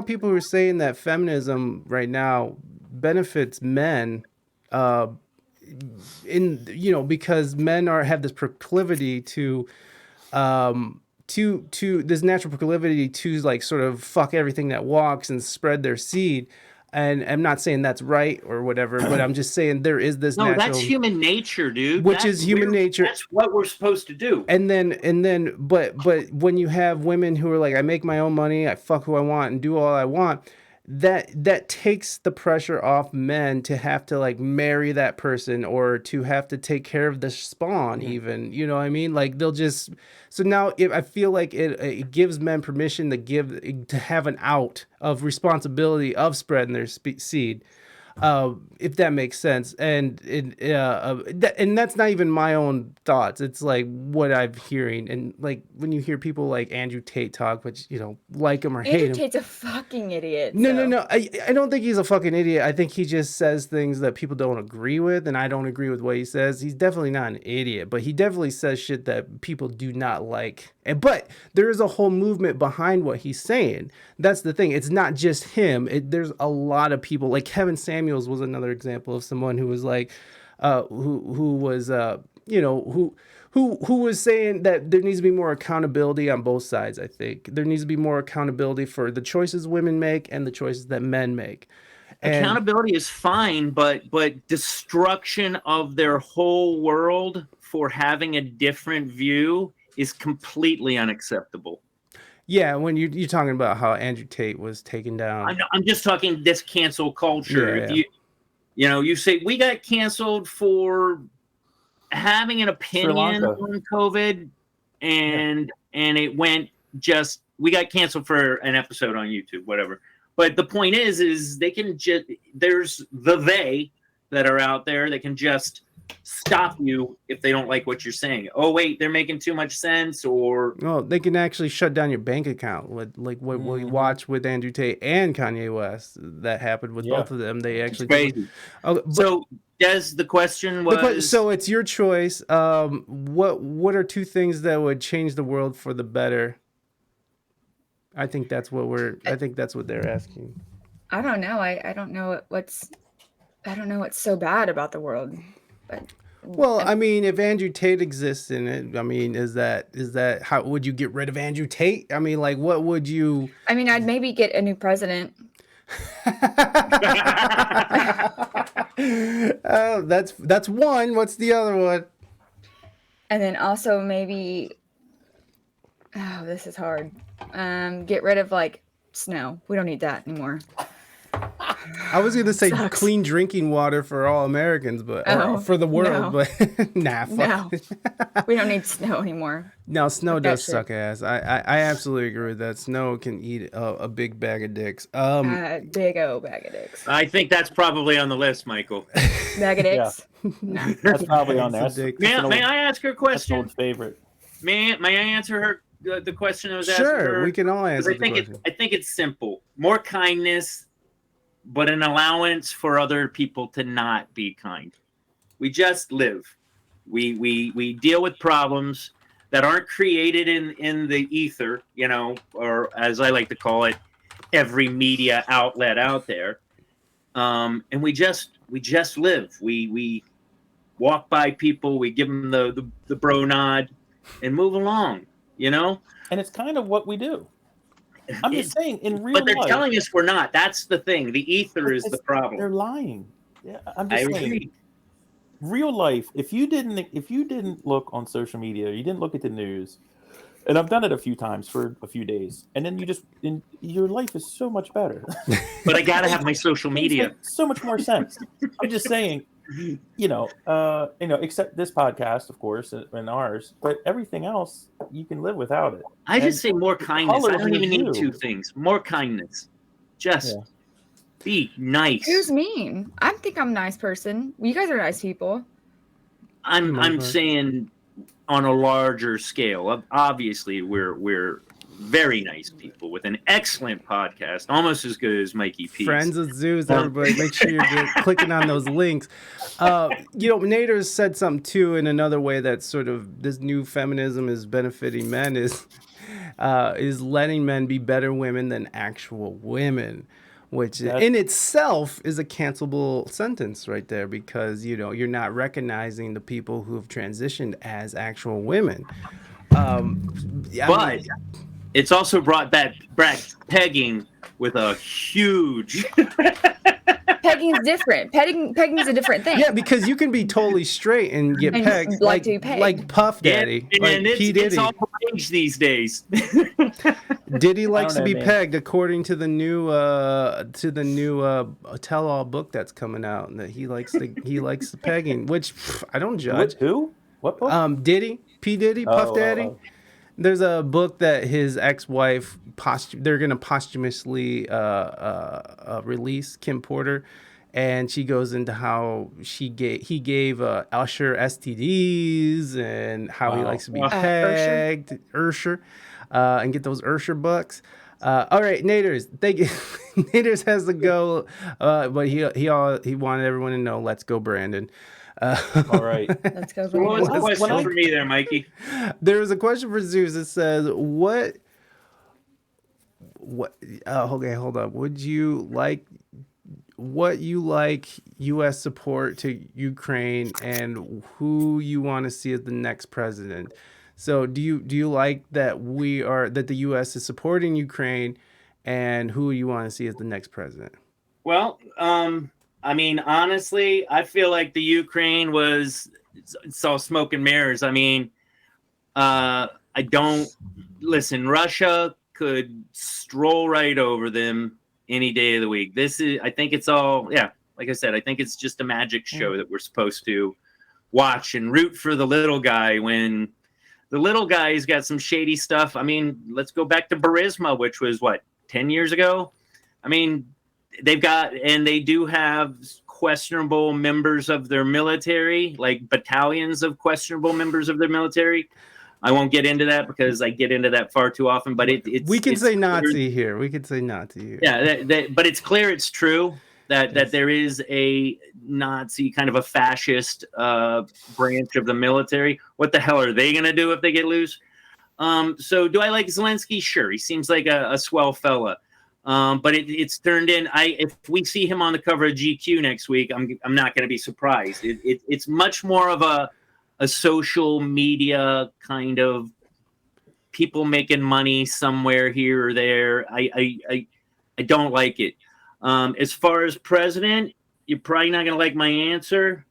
people who are saying that feminism right now benefits men, because men have this proclivity to this natural proclivity to sort of fuck everything that walks and spread their seed. And I'm not saying that's right or whatever, but I'm just saying there is this natural. That's human nature, dude. Is human nature. That's what we're supposed to do. And then, but when you have women who are like, I make my own money, I fuck who I want and do all I want, that takes the pressure off men to have to marry that person or to have to take care of the spawn, even, you know what I mean? They'll just, so now I feel like it gives men permission to have an out of responsibility of spreading their seed. If that makes sense. And that's not even my own thoughts. It's what I'm hearing. And when you hear people like Andrew Tate talk, which, like him or hate him. Andrew Tate's a fucking idiot. No. I don't think he's a fucking idiot. I think he just says things that people don't agree with, and I don't agree with what he says. He's definitely not an idiot, but he definitely says shit that people do not like. But there is a whole movement behind what he's saying. That's the thing. It's not just him. There's a lot of people. Like Kevin Samuels was another example of someone who was who was saying that there needs to be more accountability on both sides. I think there needs to be more accountability for the choices women make and the choices that men make. Accountability is fine, but destruction of their whole world for having a different view is completely unacceptable. Yeah, when you're talking about how Andrew Tate was taken down. I'm just talking this cancel culture. Yeah, if you say we got canceled for having an opinion on COVID, and it went we got canceled for an episode on YouTube, whatever. But the point is they can just, there's they that are out there that can just stop you if they don't like what you're saying. Oh wait, they're making too much sense, or they can actually shut down your bank account. What we watched with Andrew Tate and Kanye West, that happened with both of them. They actually crazy. So Des, the question was, so it's your choice. What are two things that would change the world for the better? I think that's what they're asking. I don't know. I don't know what's so bad about the world. But well, I mean, if Andrew Tate exists in it, I mean, is that how would you get rid of Andrew Tate? I mean, what would you? I mean, I'd maybe get a new president. Oh, that's one. What's the other one? And then also maybe, oh, this is hard. Get rid of like snow. We don't need that anymore. I was gonna say Sucks. clean drinking water for all Americans, but Oh, or for the world, no. but nah, fuck. No, we don't need snow anymore. No, snow Fuck that does shit. suck ass. I absolutely agree with that. Snow can eat a big bag of dicks. Big old bag of dicks. I think that's probably on the list, Michael. Bag of dicks? No. That's probably on there. It's a dick. May I ask her a That's an question? old favorite. May I answer her the question I was asking her? Sure, we can all 'Cause answer I the think question. I think it's simple. More kindness, but an allowance for other people to not be kind. We just live. We deal with problems that aren't created in the ether, you know, or as I like to call it, every media outlet out there. And we just live. We walk by people, we give them the bro nod, and move along. You know. And it's kind of what we do. I'm just saying, in real But they're life, telling us we're not. That's the thing. The ether is the they're problem. lying. Yeah, I'm I just saying. agree. Real life, if you didn't look on social media, you didn't look at the news, and I've done it a few times for a few days, and then your life is so much better. But I gotta have my social Things media. make so much more sense. I'm just saying, except this podcast, of course, and ours, but everything else you can live without it. I just say more kindness. I color don't even need review. two things. More kindness. Just be nice. Who's mean? I think I'm a nice person. You guys are nice people. I'm saying on a larger scale. Obviously, we're very nice people with an excellent podcast, almost as good as Mikey P's. Friends of Zeus, everybody, make sure you're clicking on those links. Nader said something too in another way that sort of this new feminism is benefiting men is letting men be better women than actual women, which in itself is a cancelable sentence right there because you're not recognizing the people who have transitioned as actual women. But it's also brought back pegging with a huge. Pegging's different. Pegging's a different thing. Yeah, because you can be totally straight and get And pegged like to be pegged. like Puff Daddy, and like P. Diddy. it's all range these days. Diddy likes to be man. pegged according to the new tell-all book that's coming out, and that he likes the pegging, which I don't judge. Who? What book? Diddy, P. Diddy, Puff Daddy. Oh. There's a book that his ex-wife they're gonna posthumously release, Kim Porter, and she goes into how he gave Usher STDs and how he likes to be pegged, Usher, and get those Usher bucks. All right, Naders, Naders has to go, but he wanted everyone to know. Let's go, Brandon. All right. Let's go. What was the Brandon. question for me there, Mikey? There was a question for Zeus that says, "What? Okay, hold up. What you like U.S. support to Ukraine, and who you want to see as the next president?" So, do you like that the U.S. is supporting Ukraine, and who you want to see as the next president? Well, I mean, honestly, I feel like the Ukraine it's all smoke and mirrors. I mean, I don't listen. Russia could stroll right over them any day of the week. I think it's all, like I said, I think it's just a magic show that we're supposed to watch and root for the little guy when the little guy's got some shady stuff. I mean, let's go back to Burisma, which was 10 years ago. I mean, they do have questionable members of their military, like battalions of questionable members of their military. I won't get into that because I get into that far too often, but we can say Nazi here. We can say Nazi here. Yeah, but it's clear it's true that there is a Nazi kind of a fascist branch of the military. What the hell are they going to do if they get loose? So do I like Zelensky? Sure. He seems like a swell fella. But it's turned in. If we see him on the cover of GQ next week, I'm not going to be surprised. It's much more of a social media kind of people making money somewhere here or there. I don't like it. As far as president, you're probably not going to like my answer.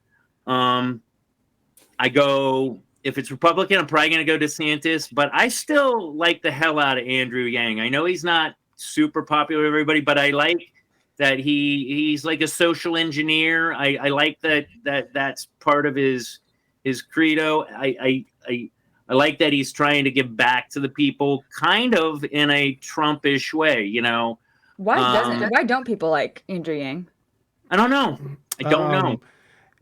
I go if it's Republican, I'm probably going to go DeSantis, but I still like the hell out of Andrew Yang. I know he's not super popular with everybody, but I like that he's like a social engineer. I like that's part of his credo. I like that he's trying to give back to the people, kind of in a Trumpish way, you know. Why don't people like Andrew Yang? I don't know. I don't know.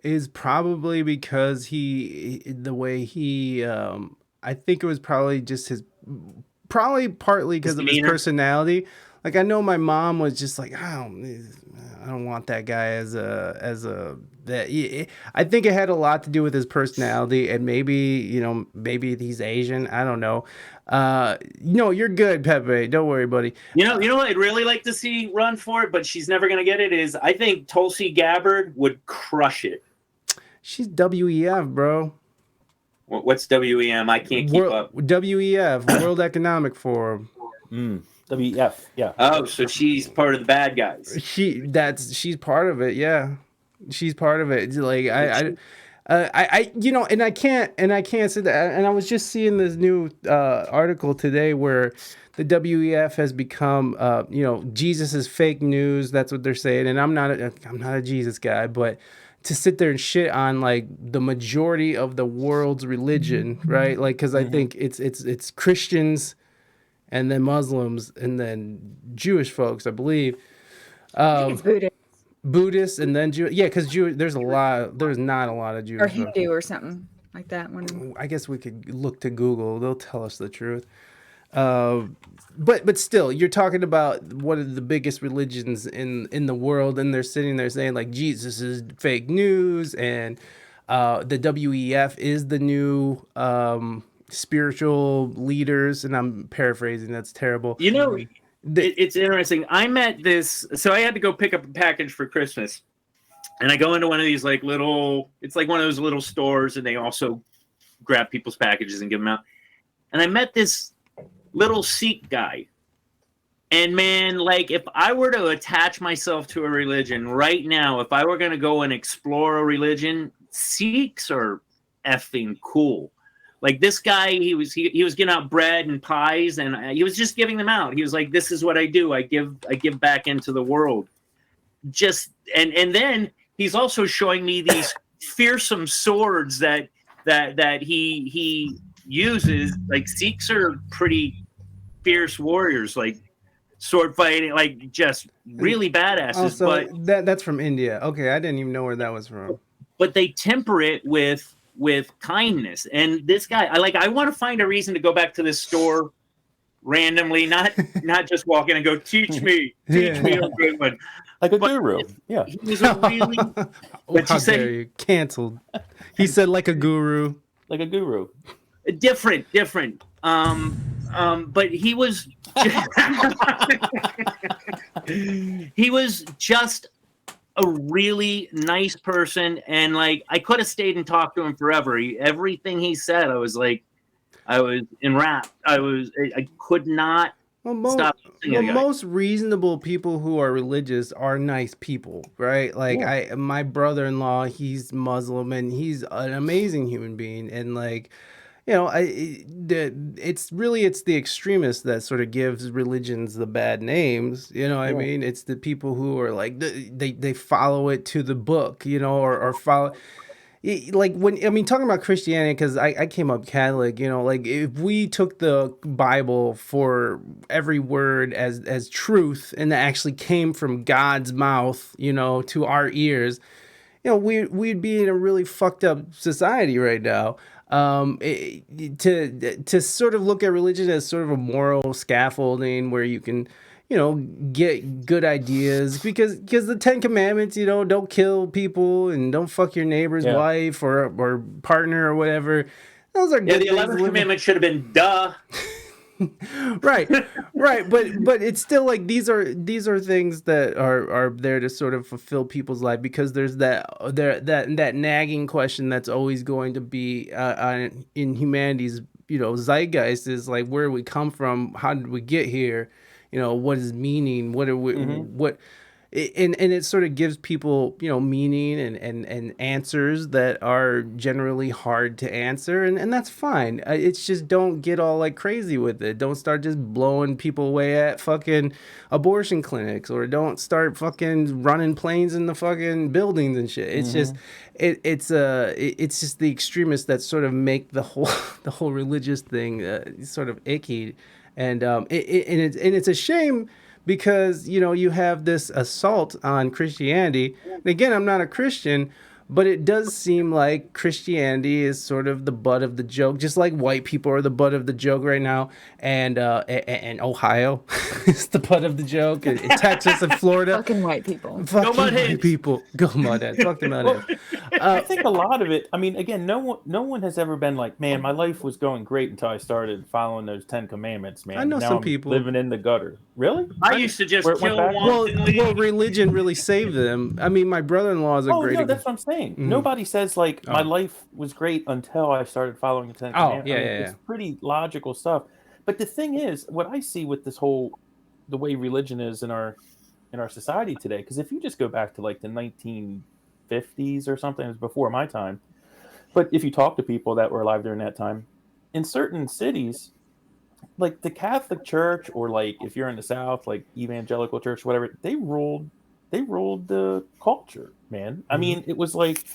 Is probably because the way he I think it was probably just partly because of his personality. Like, I know my mom was just like, I don't want that guy as a that. I think it had a lot to do with his personality, and maybe he's Asian. I don't know. No, you're good, Pepe. Don't worry, buddy. You know what I'd really like to see run for it, but she's never gonna get it. Is I think Tulsi Gabbard would crush it. She's WEF, bro. What's WEM? I can't keep up. WEF, World Economic Forum. WEF, yeah. Oh, so she's part of the bad guys. She's part of it, yeah. She's part of it. Like and I can't say that. And I was just seeing this new article today where the WEF has become, Jesus is fake news. That's what they're saying. And I'm not a Jesus guy, but to sit there and shit on like the majority of the world's religion, right? Like, because I think it's Christians, and then Muslims, and then Jewish folks, I believe. I think it's Buddhist. Buddhists, and then Jew. Yeah, because there's not a lot of Jewish. Or Hindu or something like that. I guess we could look to Google. They'll tell us the truth. But still, you're talking about one of the biggest religions in the world, and they're sitting there saying like Jesus is fake news, and the WEF is the new spiritual leaders, and I'm paraphrasing. That's terrible. You know, it's interesting. I met this, so I had to go pick up a package for Christmas, and I go into one of these like it's like one of those little stores, and they also grab people's packages and give them out. And I met this little Sikh guy. And man, like if I were to attach myself to a religion right now, if I were going to go and explore a religion, Sikhs are effing cool. Like this guy, he was giving out bread and pies, and he was just giving them out. He was like, "This is what I do. I give back into the world." Just and then he's also showing me these fearsome swords that he uses. Like Sikhs are pretty fierce warriors, like sword fighting, like just really badasses. But that's from India. Okay, I didn't even know where that was from. But they temper it with kindness. And this guy, I want to find a reason to go back to this store randomly, not just walk in and go, teach me a good one. Like a guru. Yeah. He was a really how dare you? Canceled. He said like a guru. Like a guru. Different. But he was he was just a really nice person, and like I could have stayed and talked to him forever. Everything he said, I was enwrapped. I could not stop. Most reasonable people who are religious are nice people, right? Like my brother-in-law, he's Muslim, and he's an amazing human being, and like, it's the extremists that sort of gives religions the bad names. You know what I mean? It's the people who are like they follow it to the book, or follow. Like talking about Christianity, because I came up Catholic, like if we took the Bible for every word as truth, and that actually came from God's mouth, to our ears, we'd be in a really fucked up society right now. To sort of look at religion as sort of a moral scaffolding where you can, get good ideas, because the 10 Commandments, don't kill people and don't fuck your neighbor's wife or partner or whatever. Those are good. The 11th commandment should have been duh. right. But it's still like these are things that are there to sort of fulfill people's life, because there's that nagging question that's always going to be in humanity's zeitgeist, is like, where do we come from? How did we get here? What is meaning? What are we? What? and it sort of gives people, you know, meaning and answers that are generally hard to answer, and that's fine. It's just don't get all like crazy with it. Don't start just blowing people away at fucking abortion clinics, or don't start fucking running planes in the fucking buildings and shit. It's just it's just the extremists that sort of make the whole religious thing sort of icky, and it's a shame, because, you know, you have this assault on Christianity. And again, I'm not a Christian, but it does seem like Christianity is sort of the butt of the joke, just like white people are the butt of the joke right now, and Ohio is the butt of the joke, and Texas and Florida. Fucking white people. Fucking Mudheads. white people. Go Mudheads. Fuck the Mudheads. I think a lot of it. I mean, again, no one has ever been like, man, my life was going great until I started following those 10 Commandments, man. I know now some I'm people living in the gutter. Really? I used to just Where it went kill back? wantonly. Well, religion really saved them. I mean, my brother-in-law is a Oh great no, that's what I'm saying. Nobody says like my life was great until I started following the 10 Commandments. yeah, I mean, yeah. It's pretty logical stuff. But the thing is, what I see with this whole, the way religion is in our society today, because if you just go back to like the 1950s or something, it was before my time. But if you talk to people that were alive during that time, in certain cities, like the Catholic Church, or like if you're in the South, like evangelical church, whatever, they ruled the culture, man. I mean, it was like,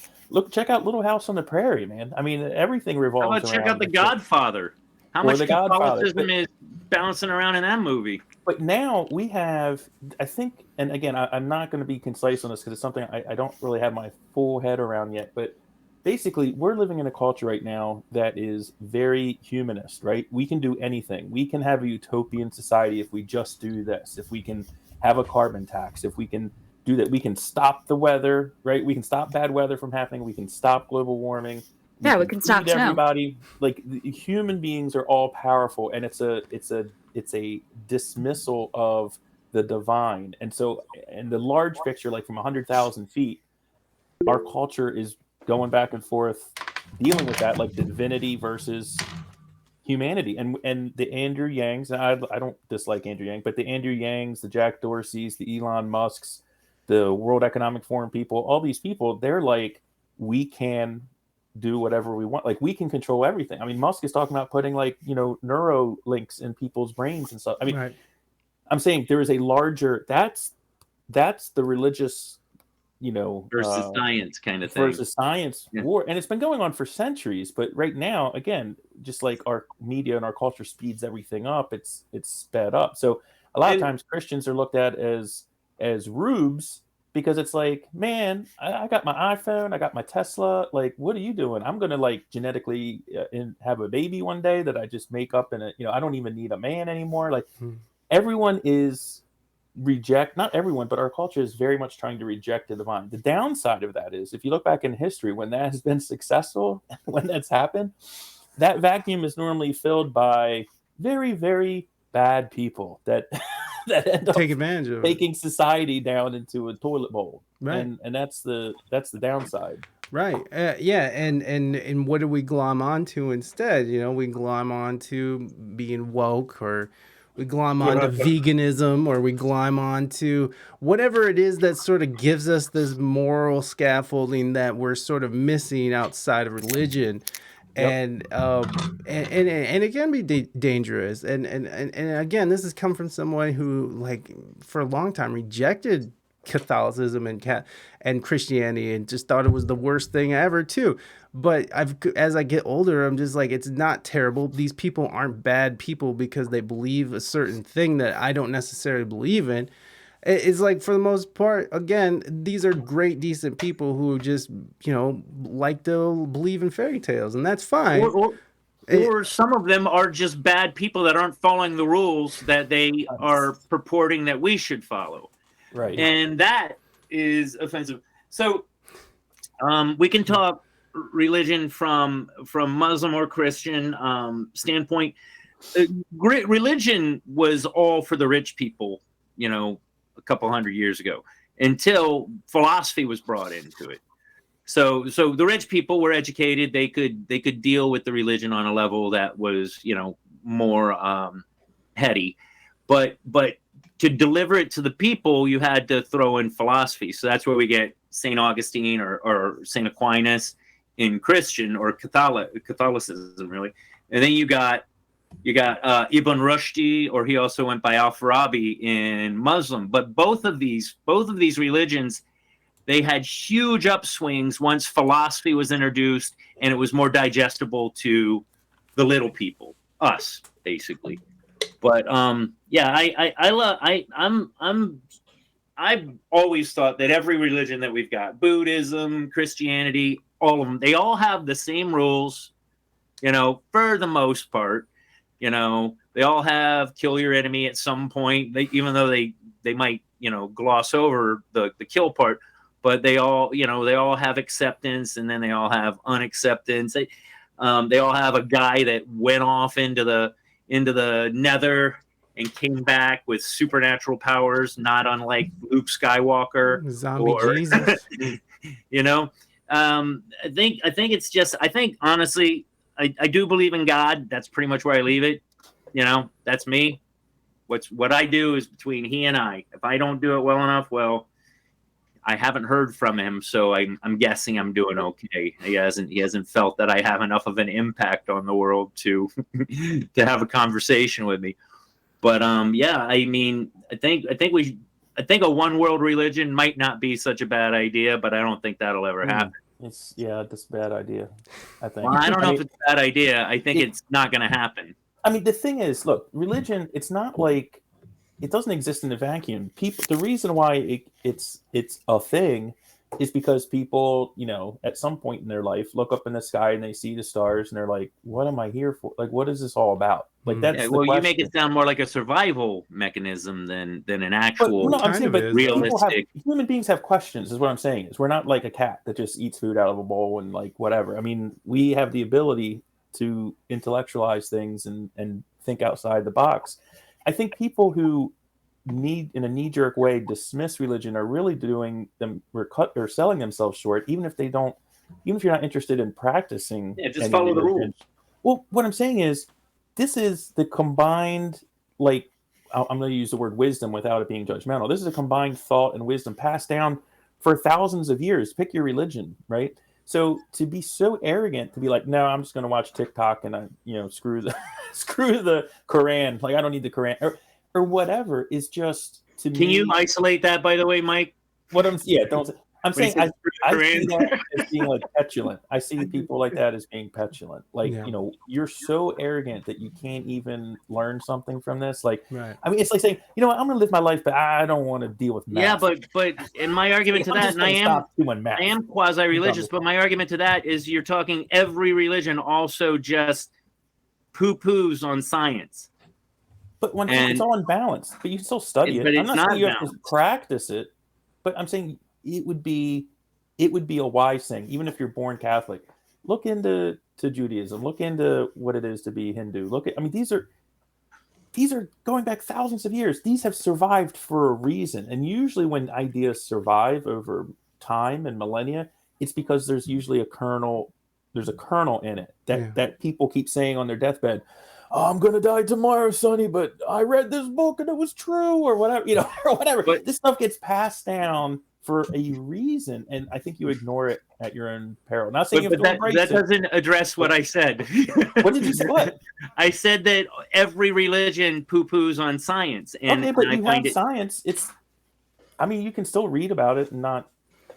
check out Little House on the Prairie, man. I mean, everything How revolves about around check out The church. Godfather? How Or much The Godfather, Catholicism is bouncing around in that movie? But now we have, I think, and again, I'm not going to be concise on this because it's something I don't really have my full head around yet, but basically we're living in a culture right now that is very humanist, right? We can do anything. We can have a utopian society if we just do this. If we can have a carbon tax, if we can do that, we can stop the weather, right? We can stop bad weather from happening. We can stop global warming. Yeah, we can stop feed snow. everybody. Like human beings are all powerful, and it's a dismissal of the divine. And so, in the large picture, like from 100,000 feet, our culture is going back and forth, dealing with that, like divinity versus humanity. And the Andrew Yangs, and I don't dislike Andrew Yang, but the Andrew Yangs, the Jack Dorseys, the Elon Musks, the World Economic Forum people, all these people, they're like, we can do whatever we want. Like we can control everything. I mean, Musk is talking about putting like, you know, neuro links in people's brains and stuff. I mean, Right. I'm saying there is a larger, that's the religious, you know, Versus science kind of thing. versus science war. And it's been going on for centuries, but right now, again, just like our media and our culture speeds everything up, it's sped up. So a lot of times Christians are looked at as rubes, because it's like, man, I got my iPhone, I got my Tesla. Like, what are you doing? I'm going to like genetically have a baby one day that I just make up I don't even need a man anymore. Like everyone is not everyone, but our culture is very much trying to reject the divine. The downside of that is if you look back in history, when that has been successful, when that's happened, that vacuum is normally filled by very, very bad people that end up Take advantage of taking society down into a toilet bowl, Right. and that's the downside. Right. Yeah. And what do we glom onto instead? You know, we glom onto being woke, or we glom onto veganism, or we glom onto whatever it is that sort of gives us this moral scaffolding that we're sort of missing outside of religion. And it can be dangerous. And again, this has come from someone who, like, for a long time rejected Catholicism and Christianity and just thought it was the worst thing ever too. But as I get older, I'm just like, it's not terrible. These people aren't bad people because they believe a certain thing that I don't necessarily believe in. It's like, for the most part, again, these are great, decent people who just, you know, like to believe in fairy tales, and that's fine. Or some of them are just bad people that aren't following the rules that they are purporting that we should follow. Right. And that is offensive. So we can talk religion from Muslim or Christian standpoint. Religion was all for the rich people, you know, a couple hundred years ago, until philosophy was brought into it. So the rich people were educated. They could deal with the religion on a level that was, you know, more heady. But to deliver it to the people, you had to throw in philosophy. So that's where we get St. Augustine or St. Aquinas in Christian or Catholicism, really. And then you got Ibn Rushdi, or he also went by Al-Farabi in Muslim. But both of these religions, they had huge upswings once philosophy was introduced, and it was more digestible to the little people, us, basically. But I've always thought that every religion that we've got, Buddhism, Christianity, all of them, they all have the same rules, for the most part. They all have kill your enemy at some point. Even though they might, gloss over the kill part, but they all have acceptance, and then they all have unacceptance. They all have a guy that went off into the nether and came back with supernatural powers, not unlike Luke Skywalker. Zombie Jesus. I think honestly, I do believe in God. That's pretty much where I leave it. That's me. What I do is between he and I. If I don't do it well enough, well, I haven't heard from him, so I'm guessing I'm doing okay. He hasn't felt that I have enough of an impact on the world to have a conversation with me. But I think a one world religion might not be such a bad idea, but I don't think that'll ever happen. That's a bad idea, I think. Well, I don't know if it's a bad idea. I think it's not going to happen. I mean, the thing is, look, religion, it's not like it doesn't exist in a vacuum. The reason why it's a thing is because people, at some point in their life look up in the sky and they see the stars and they're like, what am I here for? Like, what is this all about? Like, that's well, you make it sound more like a survival mechanism than an actual realistic. Human beings have questions, is what I'm saying. Is we're not like a cat that just eats food out of a bowl and like whatever. I mean, we have the ability to intellectualize things and think outside the box. I think people who in a knee-jerk way dismiss religion are really doing them or selling themselves short, even if you're not interested in practicing. Yeah, just follow the rules. Well, what I'm saying is, this is the combined, like, I'm going to use the word wisdom without it being judgmental. This is a combined thought and wisdom passed down for thousands of years. Pick your religion, right? So to be so arrogant to be like, no, I'm just going to watch TikTok and screw the Quran. Like, I don't need the Quran or whatever is just to me. Can you isolate that, by the way, Mike? I'm saying I see that as being like petulant. I see people like that as being petulant. Like, you're so arrogant that you can't even learn something from this. Like, right. I mean, it's like saying, I'm going to live my life, but I don't want to deal with math. Yeah, but in my argument to that, and I am quasi-religious, but my argument to that is you're talking every religion also just poo-poos on science. But it's all in balance. But you can still study it. I'm not saying you have to practice it, but I'm saying it would be a wise thing, even if you're born Catholic. Look into Judaism. Look into what it is to be Hindu. These are going back thousands of years. These have survived for a reason. And usually when ideas survive over time and millennia, it's because there's usually a kernel in it that people keep saying on their deathbed, oh, I'm going to die tomorrow, Sonny, but I read this book and it was true, or whatever, or whatever. But this stuff gets passed down for a reason, and I think you ignore it at your own peril. Not saying that doesn't address what I said. What did you say? What? I said that every religion poo-poos on science, and okay, but you have science. You can still read about it and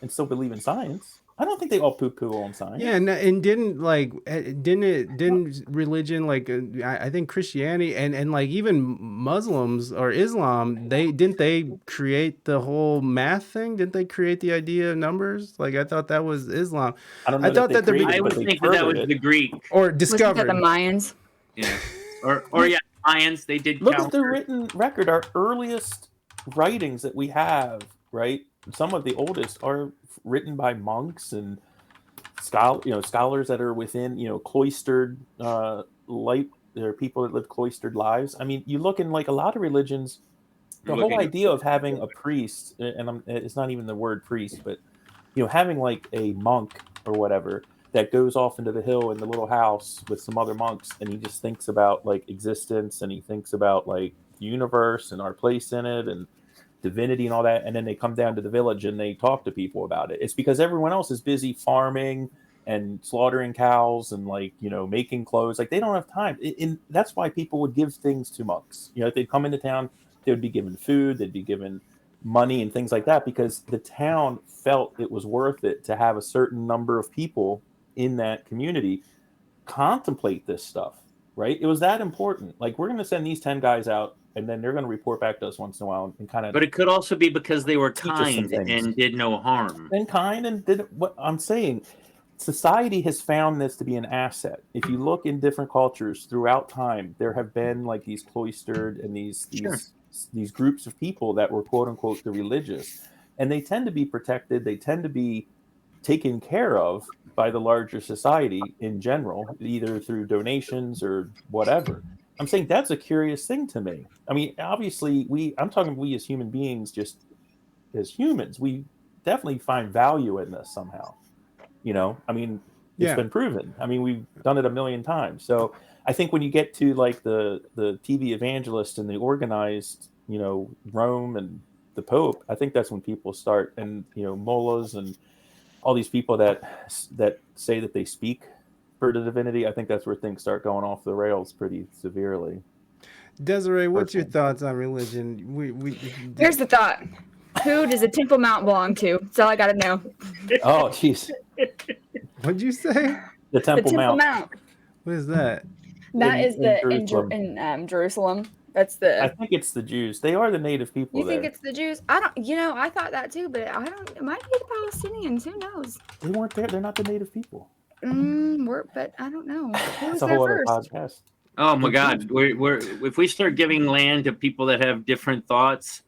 still believe in science. I don't think they all poo-poo on science. Yeah, and didn't religion, like I think Christianity and like even Muslims or Islam, they create the whole math thing? Didn't they create the idea of numbers? Like, I thought that was Islam. I don't know. I would think that was the Greek or discovered. The Mayans. Yeah, or Mayans. They did. Look at the written record. Our earliest writings that we have, right? Some of the oldest are written by monks and scholars that are within cloistered light. There are people that live cloistered lives. I mean, you look in like a lot of religions, the whole idea of having a priest, and it's not even the word priest, but having like a monk or whatever that goes off into the hill in the little house with some other monks, and he just thinks about like existence, and he thinks about like universe and our place in it and divinity and all that, and then they come down to the village and they talk to people about it. It's because everyone else is busy farming and slaughtering cows and making clothes. Like they don't have time. And that's why people would give things to monks. If they'd come into town, they would be given food, they'd be given money and things like that, because the town felt it was worth it to have a certain number of people in that community contemplate this stuff, right? It was that important. Like, we're going to send these 10 guys out, and then they're going to report back to us once in a while and kind of. But it could also be because they were kind and did no harm. And kind and did what I'm saying. Society has found this to be an asset. If you look in different cultures throughout time, there have been like these cloistered and these groups of people that were quote unquote the religious, and they tend to be protected. They tend to be taken care of by the larger society in general, either through donations or whatever. I'm saying that's a curious thing to me. I mean, obviously I'm talking we as human beings, just as humans, we definitely find value in this somehow. I mean, it's been proven. I mean, we've done it a million times. So I think when you get to like the TV evangelist and the organized, Rome and the Pope, I think that's when people start, and mullahs and all these people that say that they speak for the divinity. I think that's where things start going off the rails pretty severely. Desiree, what's your thoughts on religion? Here's the thought: who does the Temple Mount belong to? That's all I got to know. Oh, jeez. What'd you say? The Temple Mount. What is that? That is in Jerusalem. That's I think it's the Jews. They are the native people. You think it's the Jews? I don't. I thought that too, but I don't. It might be the Palestinians. Who knows? They weren't there. They're not the native people. But I don't know. That's a whole other podcast. Oh my God! We're if we start giving land to people that have different thoughts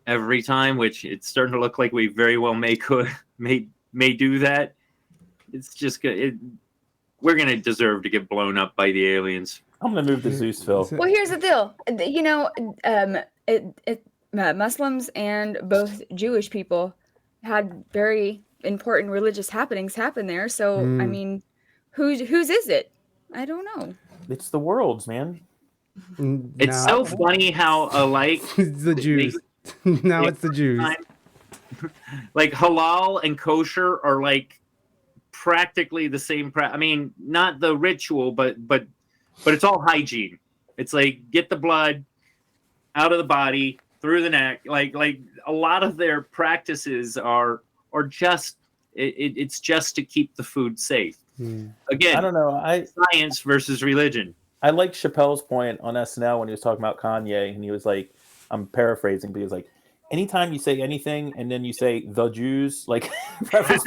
every time, which it's starting to look like we very well may do that. It's just good. We're gonna deserve to get blown up by the aliens. I'm gonna move to Zeusville. Well, here's the deal. Muslims and both Jewish people had very important religious happenings happen there. So I mean, whose is it? I don't know. It's the world's, man. It's so funny how alike it's the Jews. Now it's the Jews. Like halal and kosher are like practically the same. I mean, not the ritual, but it's all hygiene. It's like get the blood out of the body through the neck. Like a lot of their practices are just it's just to keep the food safe. Again, I don't know. Science versus religion. I like Chappelle's point on SNL when he was talking about Kanye, and he was like, I'm paraphrasing, but he was like, anytime you say anything and then you say the Jews, like, he's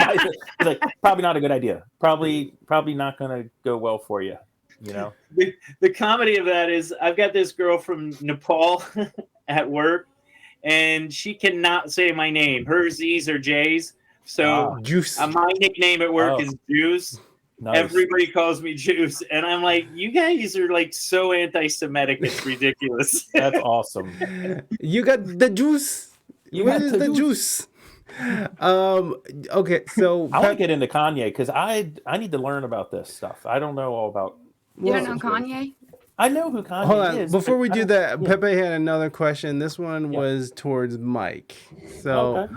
like, probably not a good idea. Probably not going to go well for you. The comedy of that is I've got this girl from Nepal at work, and she cannot say my name. Her Z's are J's. So Juice. My nickname at work is Jews. Nice. Everybody calls me Jews, and I'm like, you guys are like so anti-Semitic, it's ridiculous. That's awesome. You got the juice. Where is the juice? Okay, so I want to get into Kanye because I need to learn about this stuff. I don't know all about. You don't know Kanye? I know who Kanye Hold on. is. Before we do that, Pepe had another question. This one was towards Mike. So,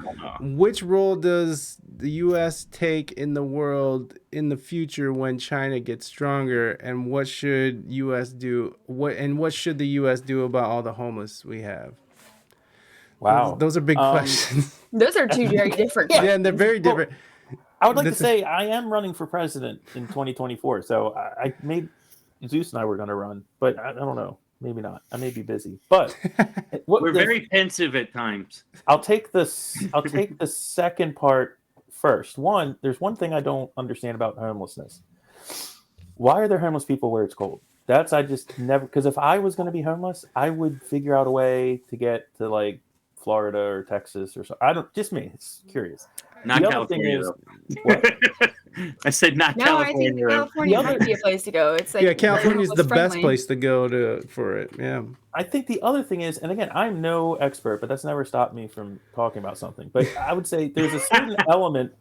which role does the U.S. take in the world in the future when China gets stronger, and what should U.S. do? What should the U.S. do about all the homeless we have? Wow, those are big questions. Those are two very different questions. Yeah, and they're very different. I would like to say I am running for president in 2024. So I made Zeus and I were going to run, but I don't know. Maybe not. I may be busy. But we're very pensive at times. I'll take the second part first. There's one thing I don't understand about homelessness. Why are there homeless people where it's cold? I just never, because if I was going to be homeless, I would figure out a way to get to like Florida or Texas or so. Just me. It's curious. Not the California. Other thing is, I said not California. I think California might be a place to go. It's like California is the best place to go for it. Yeah. I think the other thing is, and again, I'm no expert, but that's never stopped me from talking about something. But I would say there's a certain element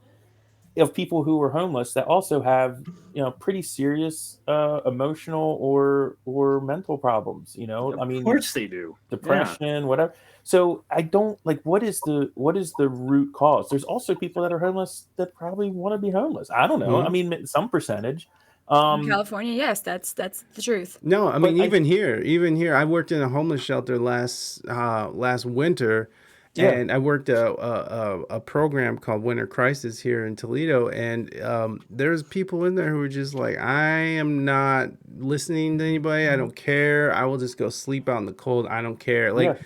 of people who are homeless that also have, pretty serious emotional or mental problems. Of course they do. Depression, whatever. So I don't like, what is the root cause? There's also people that are homeless that probably want to be homeless. I don't know. I mean, some percentage. In California, yes, that's the truth. No, I mean, even here, I worked in a homeless shelter last winter, and I worked a program called Winter Crisis here in Toledo, and there's people in there who are just like, I am not listening to anybody. I don't care. I will just go sleep out in the cold. I don't care. Like,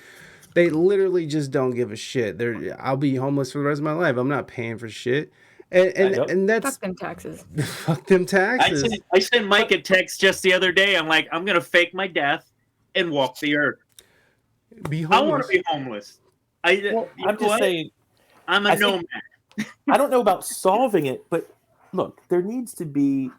they literally just don't give a shit. I'll be homeless for the rest of my life. I'm not paying for shit. And that's fuck them taxes. Fuck them taxes. I sent Mike a text just the other day. I'm like, I'm gonna fake my death and walk the earth. Be homeless. I want to be homeless. I'm just saying. I'm a nomad. I don't know about solving it, but look, there needs to be.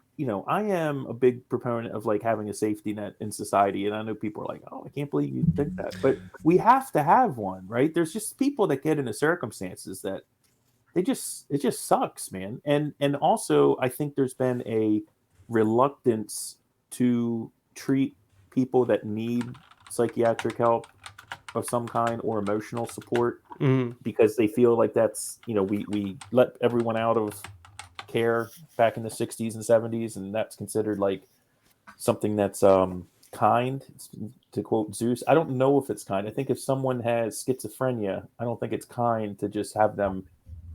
I am a big proponent of like having a safety net in society, and I know people are like, "Oh, I can't believe you think that," but we have to have one, right? There's just people that get into circumstances that. It just sucks, man. And also I think there's been a reluctance to treat people that need psychiatric help of some kind or emotional support because they feel like that's, we let everyone out of care back in the 60s and 70s, and that's considered like something that's kind, to quote Zeus. I don't know if it's kind. I think if someone has schizophrenia, I don't think it's kind to just have them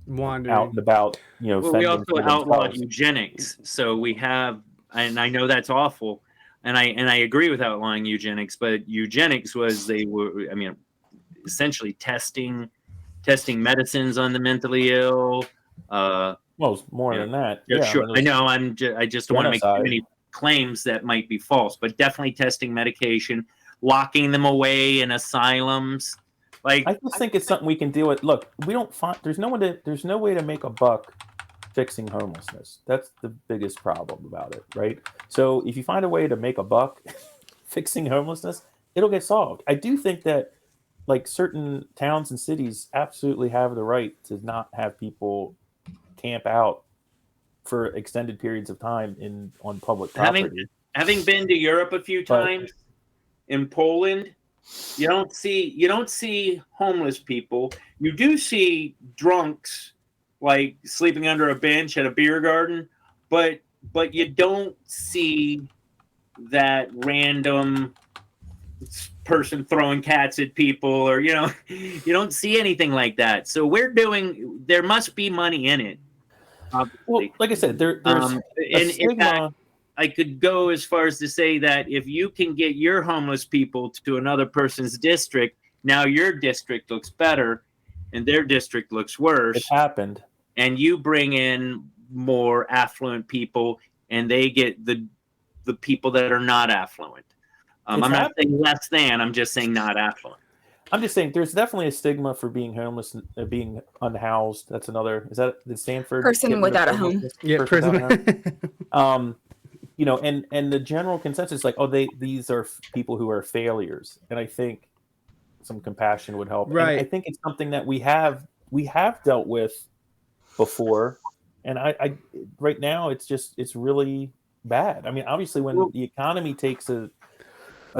wandering out and about, well, we also outlawed eugenics, so we have, and I know that's awful, and I agree with outlawing eugenics, but eugenics was essentially testing medicines on the mentally ill. Well, it's more than that. Yeah, sure. I know. I just don't want to make too many claims that might be false, but definitely testing medication, locking them away in asylums. Like, I just think it's something we can deal with. Look, we don't find there's no way to make a buck fixing homelessness. That's the biggest problem about it, right? So if you find a way to make a buck fixing homelessness, it'll get solved. I do think that like certain towns and cities absolutely have the right to not have people camp out for extended periods of time on public property. Having been to Europe a few times, in Poland, you don't see homeless people. You do see drunks like sleeping under a bench at a beer garden, but you don't see that random person throwing cats at people, or you don't see anything like that. So there must be money in it. Obviously. Well, like I said, there's a stigma. I could go as far as to say that if you can get your homeless people to another person's district, now your district looks better and their district looks worse. It happened. And you bring in more affluent people and they get the people that are not affluent. I'm not saying less than, I'm just saying not affluent. I'm just saying there's definitely a stigma for being homeless, being unhoused. That's another, is that the Stanford? Person without a home. Yeah, person. And the general consensus, like, these are people who are failures, and I think some compassion would help. Right. And I think it's something that we have dealt with before, and I right now it's really bad. I mean, obviously, when the economy takes a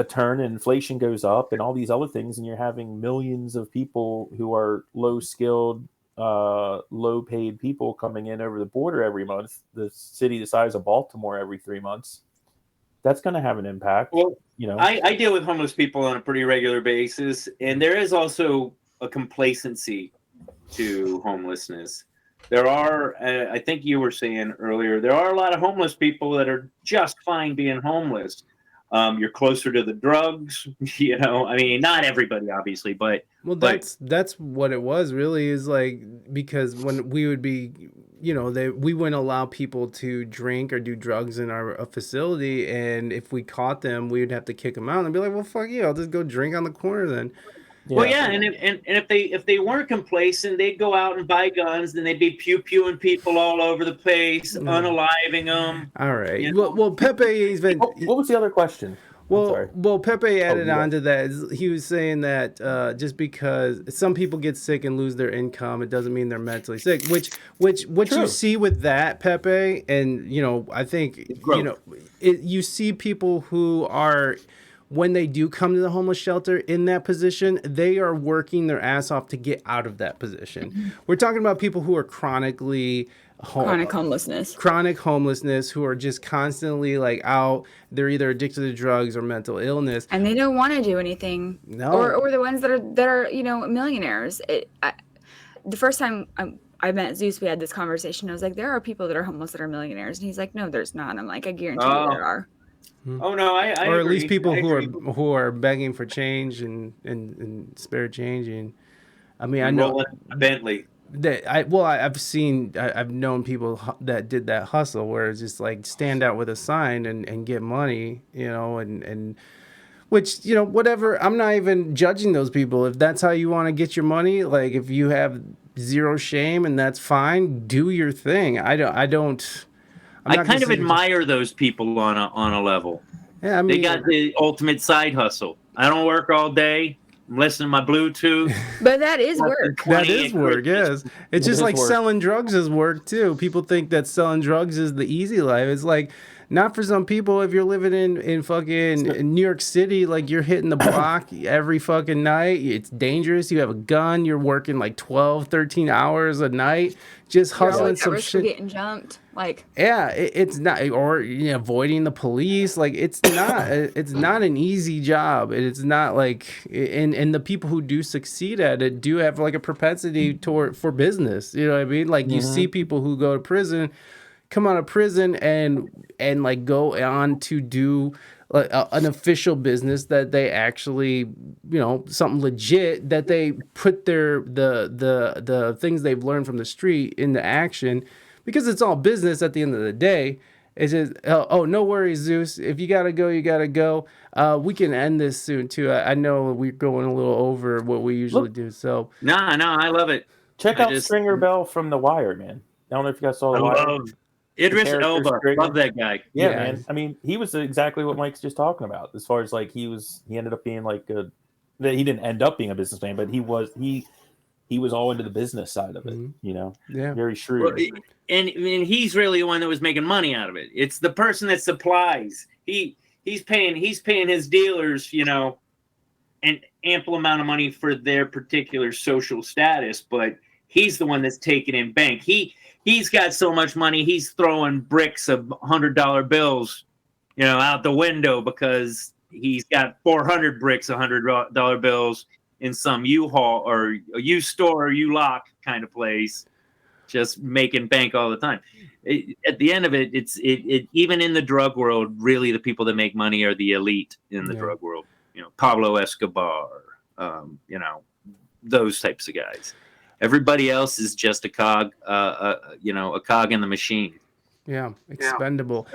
turn and inflation goes up and all these other things, and you're having millions of people who are low skilled, low paid people coming in over the border every month, the city the size of Baltimore every 3 months, that's going to have an impact. Well, I deal with homeless people on a pretty regular basis, and there is also a complacency to homelessness. There are, I think you were saying earlier, there are a lot of homeless people that are just fine being homeless. You're closer to the drugs, I mean, not everybody, obviously, but that's what it was really, is like, because when we would be, we wouldn't allow people to drink or do drugs in our facility, and if we caught them, we would have to kick them out and be like, well, fuck you, I'll just go drink on the corner then. Yeah. Well, yeah, and if they weren't complacent, they'd go out and buy guns, and they'd be pew-pewing people all over the place, unaliving them. All right. Well, Pepe, he's been. What was the other question? sorry. Well, Pepe added yeah. on to that. He was saying that just because some people get sick and lose their income, it doesn't mean they're mentally sick. Which what True. you see with that, Pepe, and I think growth. you see people who are, when they do come to the homeless shelter in that position, they are working their ass off to get out of that position. We're talking about people who are chronically Chronic homelessness. who are just constantly like out. They're either addicted to drugs or mental illness, And they don't want to do anything. No. Or the ones that are millionaires. The first time I met Zeus, we had this conversation. I was like, there are people that are homeless that are millionaires, and he's like, no, there's not. And I'm like, I guarantee you there are. Oh no, I or at agree. least people I agree. who are begging for change and spare change. And I mean, I know Rolling a Bentley. that I've known people that did that hustle where it's just like stand out with a sign and get money, and which, whatever. I'm not even judging those people. If that's how you want to get your money, like if you have zero shame and that's fine, do your thing. I kind of admire those people on a level. Yeah, I mean, they got the ultimate side hustle. I don't work all day. I'm listening to my Bluetooth. But that is work. That is work, yes. It's just like work. selling drugs is work too. People think that selling drugs is the easy life. It's like not for some people. If you're living in fucking New York City, like you're hitting the block every fucking night. It's dangerous. You have a gun. You're working like 12, 13 hours a night, just hustling some shit. Getting jumped. Like, yeah, it's not, or avoiding the police. Like it's not an easy job. It's not like, and the people who do succeed at it do have like a propensity for business. You know what I mean? Like you see people who go to prison, come out of prison and like go on to do like an official business that they actually, something legit, that they put the things they've learned from the street into action. Because it's all business at the end of the day. It's just, oh, no worries, Zeus. If you got to go, you got to go. We can end this soon, too. I know we're going a little over what we usually do. So No, I love it. Check out Stringer Bell from The Wire, man. I don't know if you guys saw The Wire. Idris Elba. Love that guy. Yeah, man. I mean, he was exactly what Mike's just talking about. As far as like he ended up being like he didn't end up being a businessman, but he was all into the business side of it, Yeah. Very shrewd. Well, and he's really the one that was making money out of it. It's the person that supplies. He's paying his dealers, an ample amount of money for their particular social status, but he's the one that's taking in bank. He's got so much money, he's throwing bricks of $100 bills, out the window because he's got 400 bricks of $100 bills in some U-Haul or a U-Store or U-Lock kind of place, just making bank all the time. At the end of it, it's even in the drug world, really the people that make money are the elite in the drug world. Pablo Escobar, those types of guys. Everybody else is just a cog, a cog in the machine. Yeah, expendable.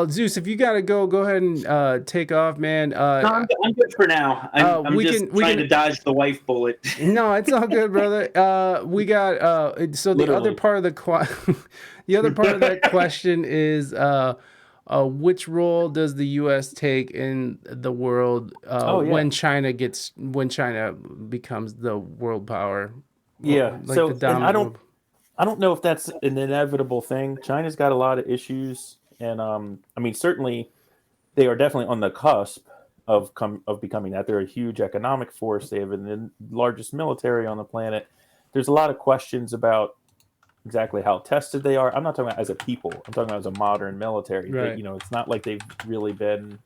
Zeus, if you gotta go ahead and take off, man. No, I'm good for now. I'm just trying to dodge the wife bullet. No, it's all good, brother. We got so the other part of that question is which role does the U.S. take in the world when China becomes the world power? Yeah, like so the and I don't know if that's an inevitable thing. China's got a lot of issues, and I mean, certainly they are definitely on the cusp of becoming that. They're a huge economic force. They have the largest military on the planet. There's a lot of questions about exactly how tested they are. I'm not talking about as a people. I'm talking about as a modern military. Right. It's not like they've really been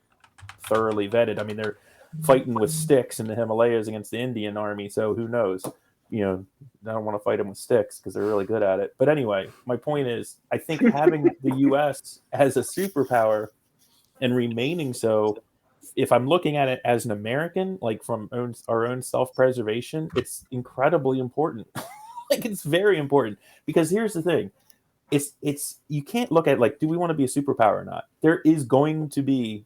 thoroughly vetted. I mean, they're fighting with sticks in the Himalayas against the Indian army, so who knows? I don't want to fight them with sticks because they're really good at it. But anyway, my point is, I think having the U.S. as a superpower and remaining so, if I'm looking at it as an American, like from our own self-preservation, it's incredibly important. Like it's very important because here's the thing: it's you can't look at like, do we want to be a superpower or not? There are going to be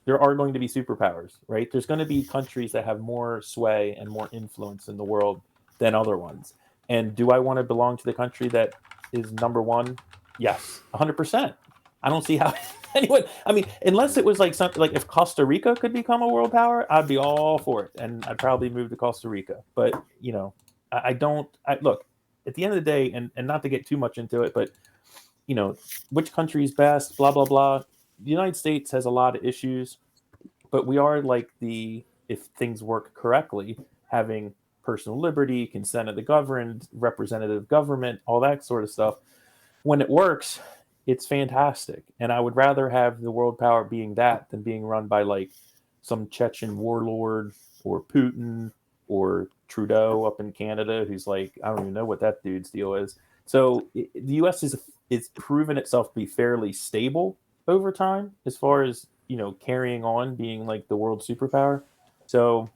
superpowers, right? There's going to be countries that have more sway and more influence in the world than other ones. And do I want to belong to the country that is number one? Yes, 100%. I don't see how anyone. I mean, unless it was like something like if Costa Rica could become a world power, I'd be all for it, and I'd probably move to Costa Rica. But I don't. Look, at the end of the day, and not to get too much into it, but which country is best? Blah blah blah. The United States has a lot of issues, but we are like if things work correctly, having personal liberty, consent of the governed, representative government, all that sort of stuff. When it works, it's fantastic. And I would rather have the world power being that than being run by like some Chechen warlord or Putin or Trudeau up in Canada, who's like, I don't even know what that dude's deal is. So the U.S. is proven itself to be fairly stable over time as far as, carrying on being like the world superpower. So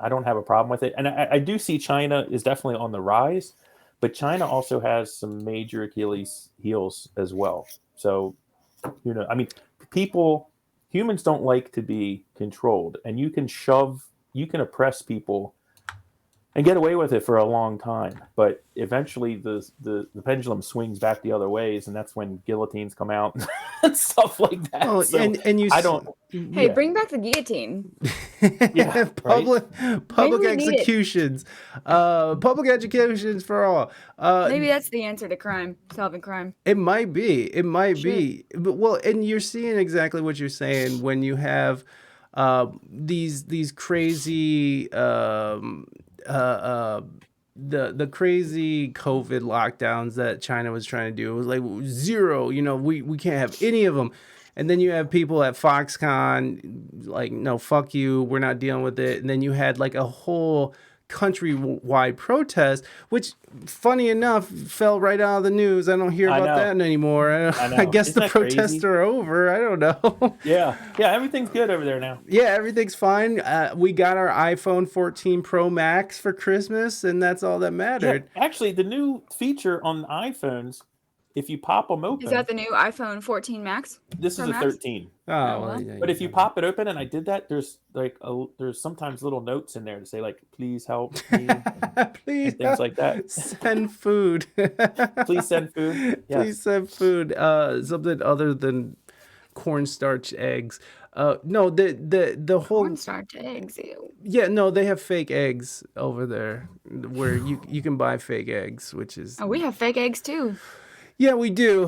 I don't have a problem with it. And I do see China is definitely on the rise, but China also has some major Achilles heels as well. So, I mean, humans don't like to be controlled, and you can oppress people and get away with it for a long time. But eventually the pendulum swings back the other ways, and that's when guillotines come out and stuff like that. Oh, so and you I don't. Hey, bring back the guillotine. Yeah, public Maybe we need it. executions, public executions for all. Maybe that's the answer to solving crime. It might be. But, well, and you're seeing exactly what you're saying when you have these crazy the crazy COVID lockdowns that China was trying to do. It was like zero. We can't have any of them. And then you have people at Foxconn like, no, fuck you, we're not dealing with it. And then you had like a whole countrywide protest, which, funny enough, fell right out of the news. I don't hear about that anymore. I guess the protests are over. I don't know. Yeah, everything's good over there now. Yeah, everything's fine. We got our iPhone 14 Pro Max for Christmas, and that's all that mattered. Yeah, actually, the new feature on iPhones, if you pop them open... Is that the new iPhone 14 Max? This is a 13. Oh, well, yeah, but if you pop it open, and I did that, there's like there's sometimes little notes in there to say like, please help me, please, and things like that. Send food. Please send food. Yes. Please send food. Something other than cornstarch eggs. No, the whole cornstarch eggs. Ew. Yeah, no, they have fake eggs over there where you can buy fake eggs, which is... Oh, we have fake eggs too. Yeah, we do.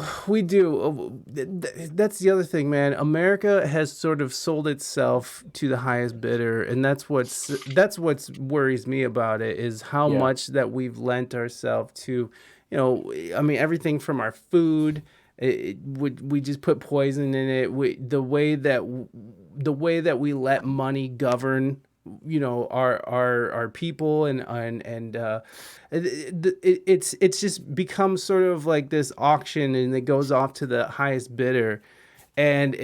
That's the other thing, man. America has sort of sold itself to the highest bidder, and that's what worries me about it, is how much that we've lent ourselves to, I mean, everything from our food. We just put poison in it. The way that we let money govern, our people, and it's just become sort of like this auction, and it goes off to the highest bidder, and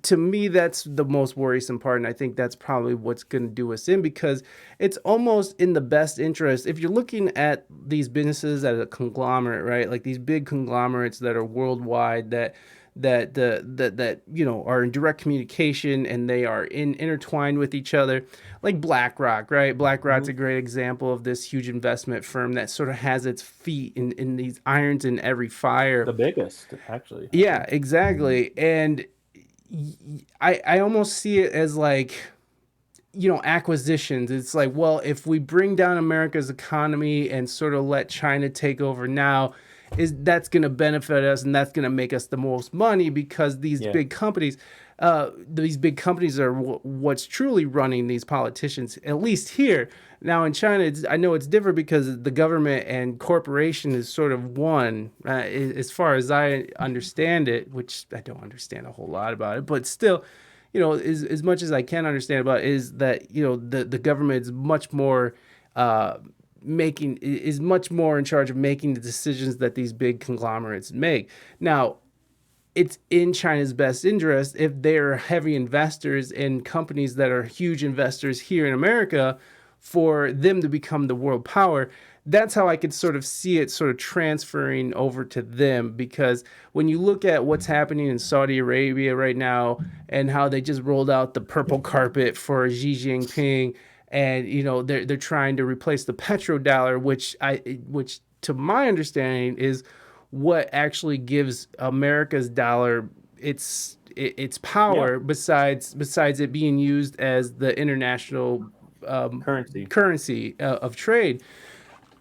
to me, that's the most worrisome part, and I think that's probably what's going to do us in, because it's almost in the best interest. If you're looking at these businesses as a conglomerate, right, like these big conglomerates that are worldwide, that are in direct communication, and they are intertwined with each other, like BlackRock, right? BlackRock's a great example of this huge investment firm that sort of has its feet in these irons in every fire. The biggest, actually. Yeah, exactly. And I almost see it as like, acquisitions. It's like, well, if we bring down America's economy and sort of let China take over now, that's going to benefit us, and that's going to make us the most money, because these big companies are what's truly running these politicians, at least here. Now in China, I know it's different, because the government and corporation is sort of one, as far as I understand it, which I don't understand a whole lot about it, but still, as much as I can understand about it, is that, the government is much more much more in charge of making the decisions that these big conglomerates make. Now, it's in China's best interest, if they're heavy investors in companies that are huge investors here in America, for them to become the world power. That's how I could sort of see it sort of transferring over to them, because when you look at what's happening in Saudi Arabia right now, and how they just rolled out the purple carpet for Xi Jinping, and they're trying to replace the petrodollar, which to my understanding is what actually gives America's dollar its its power besides it being used as the international currency of trade.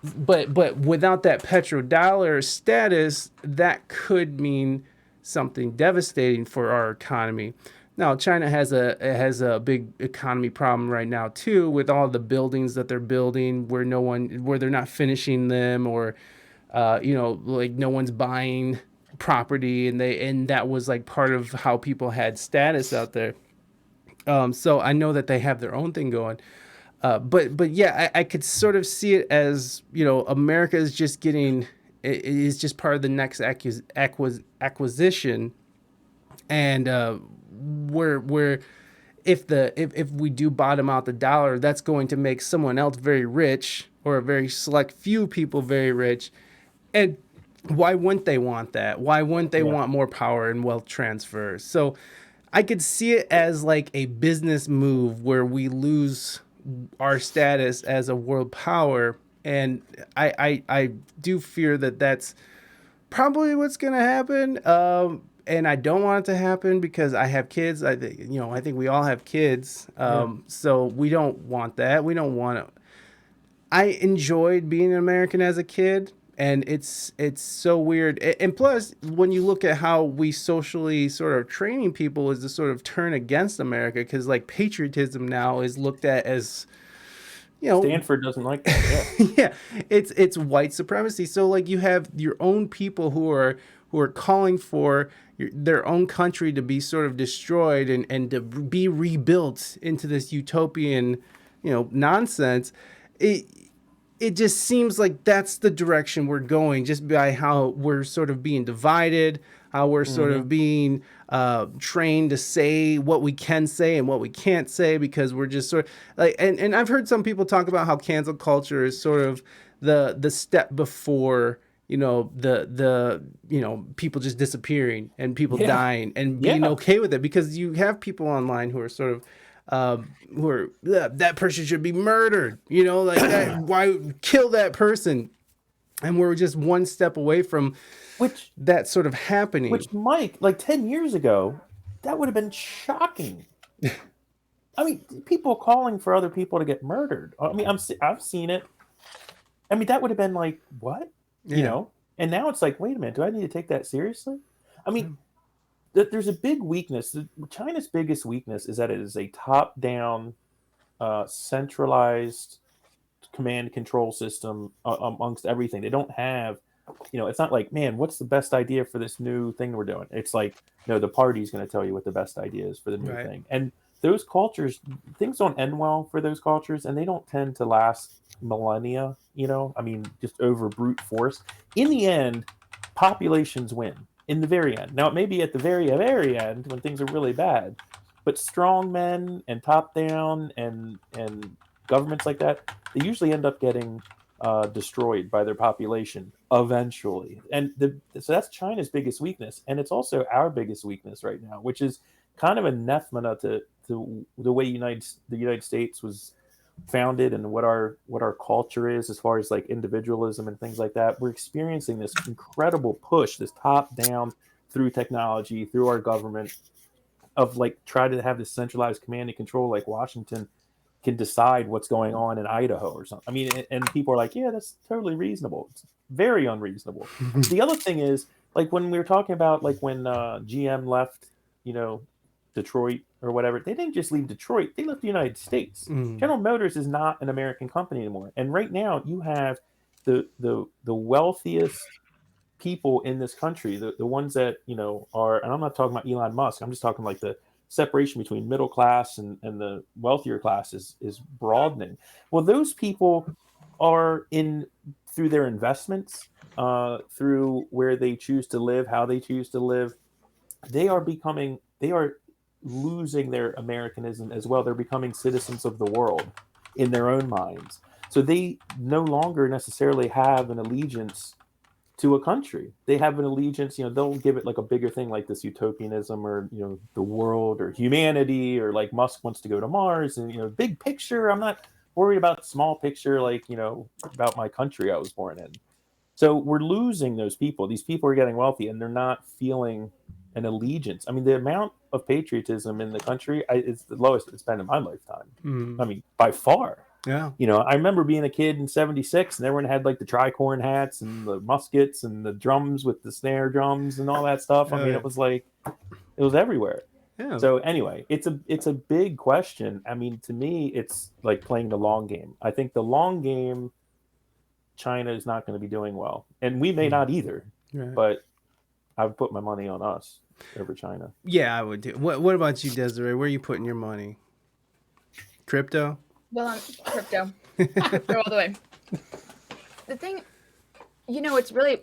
But without that petrodollar status, that could mean something devastating for our economy. Now, China has a big economy problem right now too, with all the buildings that they're building where they're not finishing them, or like no one's buying property, and that was like part of how people had status out there. So I know that they have their own thing going. But yeah, I could sort of see it as, America is just part of the next acquisition, and where if we do bottom out the dollar, that's going to make someone else very rich, or a very select few people very rich, and why wouldn't they want that? Why wouldn't they want more power and wealth transfer? So I could see it as like a business move where we lose our status as a world power, and I do fear that that's probably what's going to happen. And I don't want it to happen because I have kids. I think we all have kids. So we don't want that. We don't want it. I enjoyed being an American as a kid, and it's so weird. And plus, when you look at how we socially sort of training people is to sort of turn against America, because like patriotism now is looked at as, Stanford doesn't like that. Yeah, it's white supremacy. So like you have your own people who are calling for their own country to be sort of destroyed and to be rebuilt into this utopian, nonsense. It just seems like that's the direction we're going, just by how we're sort of being divided, how we're sort of being trained to say what we can say and what we can't say, because we're just sort of like, and I've heard some people talk about how cancel culture is sort of the step before, the people just disappearing and people dying and being okay with it, because you have people online who are sort of that person should be murdered, like that, why kill that person? And we're just one step away from that sort of happening. Which, Mike, like 10 years ago, that would have been shocking. I mean, people calling for other people to get murdered. I mean, I've seen it. I mean, that would have been like, what? And now it's like, wait a minute, do I need to take that seriously? I mean, there's a big weakness. China's biggest weakness is that it is a top-down, centralized command control system amongst everything. They don't have, it's not like, man, what's the best idea for this new thing we're doing? It's like, no, the party's going to tell you what the best idea is for the new thing. And those cultures, things don't end well for those cultures, and they don't tend to last millennia, I mean, just over brute force. In the end, populations win. In the very end. Now, it may be at the very, very end when things are really bad, but strong men and top down and governments like that, they usually end up getting destroyed by their population eventually. And so that's China's biggest weakness. And it's also our biggest weakness right now, which is kind of anathema to the way the United States was founded and what our culture is as far as like individualism and things like that. We're experiencing this incredible push, this top down through technology, through our government, of like try to have this centralized command and control, like Washington can decide what's going on in Idaho or something. I mean, and people are like, yeah, that's totally reasonable. It's very unreasonable. The other thing is, like when we were talking about like when GM left, Detroit or whatever, they didn't just leave Detroit, they left the United States. General Motors is not an American company anymore. And right now you have the wealthiest people in this country, the ones that, are, and I'm not talking about Elon Musk, I'm just talking like the separation between middle class and the wealthier class is broadening. Well, those people are through their investments, through where they choose to live, how they choose to live, they are losing their Americanism as well. They're becoming citizens of the world in their own minds. So they no longer necessarily have an allegiance to a country. They have an allegiance, they'll give it like a bigger thing like this utopianism or, the world or humanity, or like Musk wants to go to Mars and, big picture. I'm not worried about the small picture, like, about my country I was born in. So we're losing those people. These people are getting wealthy and they're not feeling and allegiance. I mean, the amount of patriotism in the country is the lowest it's been in my lifetime. I mean, by far. Yeah. You know, I remember being a kid in '76, and everyone had like the tricorn hats and the muskets and the drums with the snare drums and all that stuff. I mean, it was like it was everywhere. Yeah. So anyway, it's a big question. I mean, to me, it's like playing the long game. I think the long game, China is not going to be doing well, and we may not either. Right. But I would put my money on us over China. Yeah, I would do. What about you, Desiree? Where are you putting your money? Crypto? Well, I'm crypto. Crypto all the way. The thing, you know, it's really,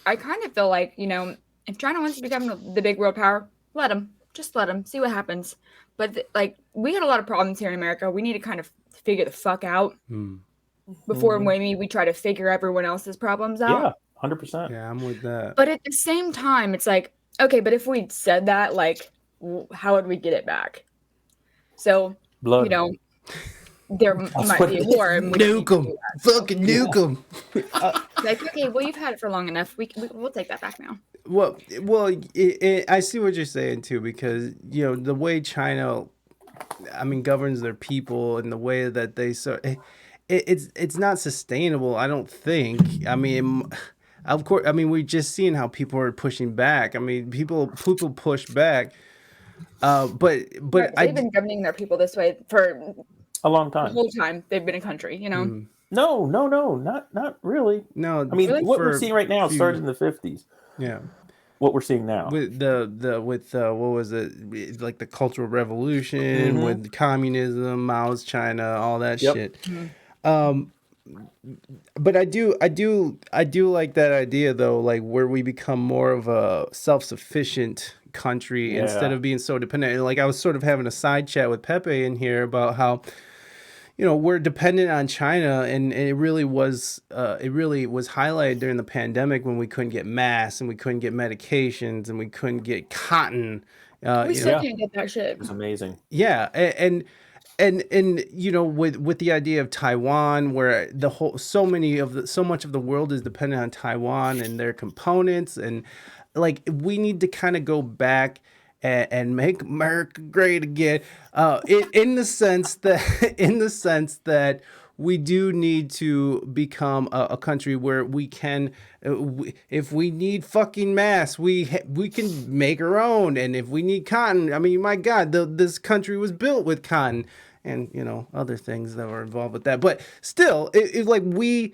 I kind of feel like, you know, if China wants to become the big world power, let them. Just let them. See what happens. But, like, we had a lot of problems here in America. We need to kind of figure the fuck out before maybe we try to figure everyone else's problems out. Yeah, 100%. Yeah, I'm with that. But at the same time, it's like, okay, but if we'd said that, like, how would we get it back? So, Blood. you know, there might be a war. And Nuke them. Fucking nuke them. Like, okay, well, you've had it for long enough. We'll take that back now. Well, I see what you're saying too, because you know the way China, I mean, governs their people and the way that they it's not sustainable. I don't think. I mean, of course, I mean we've just seen how people are pushing back. I mean, people push back, but they've been governing their people this way for a long time. The whole time they've been a country, you know. No, not really. No, I mean, really? what we're seeing right now started in the '50s. Yeah. What we're seeing now with what was it, like the Cultural Revolution, with communism, Mao's China, all that shit. But I do like that idea though, like where we become more of a self-sufficient country instead of being so dependent. And like I was sort of having a side chat with Pepe in here about how, you know, we're dependent on China, and it really was highlighted during the pandemic when we couldn't get masks and we couldn't get medications and we couldn't get cotton. We still can't get that shit. It was amazing. Yeah, and you know, with the idea of Taiwan, where so much of the world is dependent on Taiwan and their components, and like we need to kind of go back and make America great again, in the sense that we do need to become a country where we can, if we need fucking masks, we can make our own, and if we need cotton, I mean, my God, this country was built with cotton, and you know other things that were involved with that, but still, it like we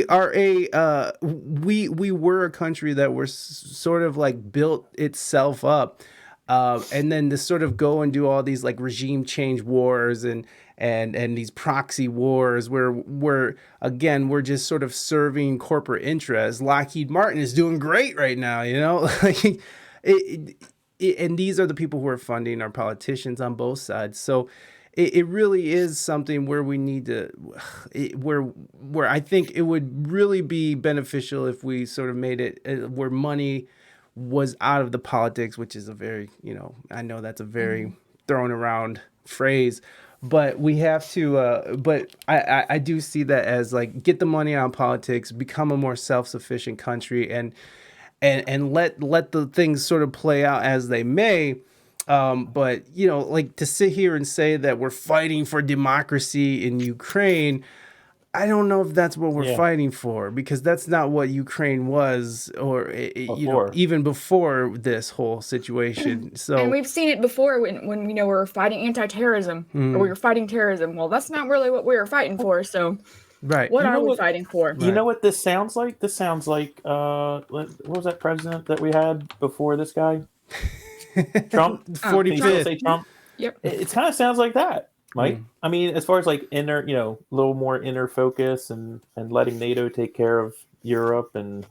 are we were a country that were sort of like built itself up, and then to sort of go and do all these like regime change wars and these proxy wars where we're just sort of serving corporate interests. Lockheed Martin is doing great right now, you know, like and these are the people who are funding our politicians on both sides. So it really is something where we need to, where I think it would really be beneficial if we sort of made it where money was out of the politics, which is a very, you know, I know that's a very thrown around phrase, but we have to, but I do see that as like, get the money out of politics, become a more self-sufficient country, and let the things sort of play out as they may. But, you know, like to sit here and say that we're fighting for democracy in Ukraine, I don't know if that's what we're fighting for, because that's not what Ukraine was, or, you know, even before this whole situation. So, and we've seen it before when you know, we were fighting anti-terrorism, or we were fighting terrorism. Well, that's not really what we were fighting for. So, right. What are we fighting for? You know what this sounds like? This sounds like, what was that president that we had before this guy? Trump, 45th. Trump. Yep. It kind of sounds like that, Mike. I mean, as far as like inner, you know, a little more inner focus and letting NATO take care of Europe, and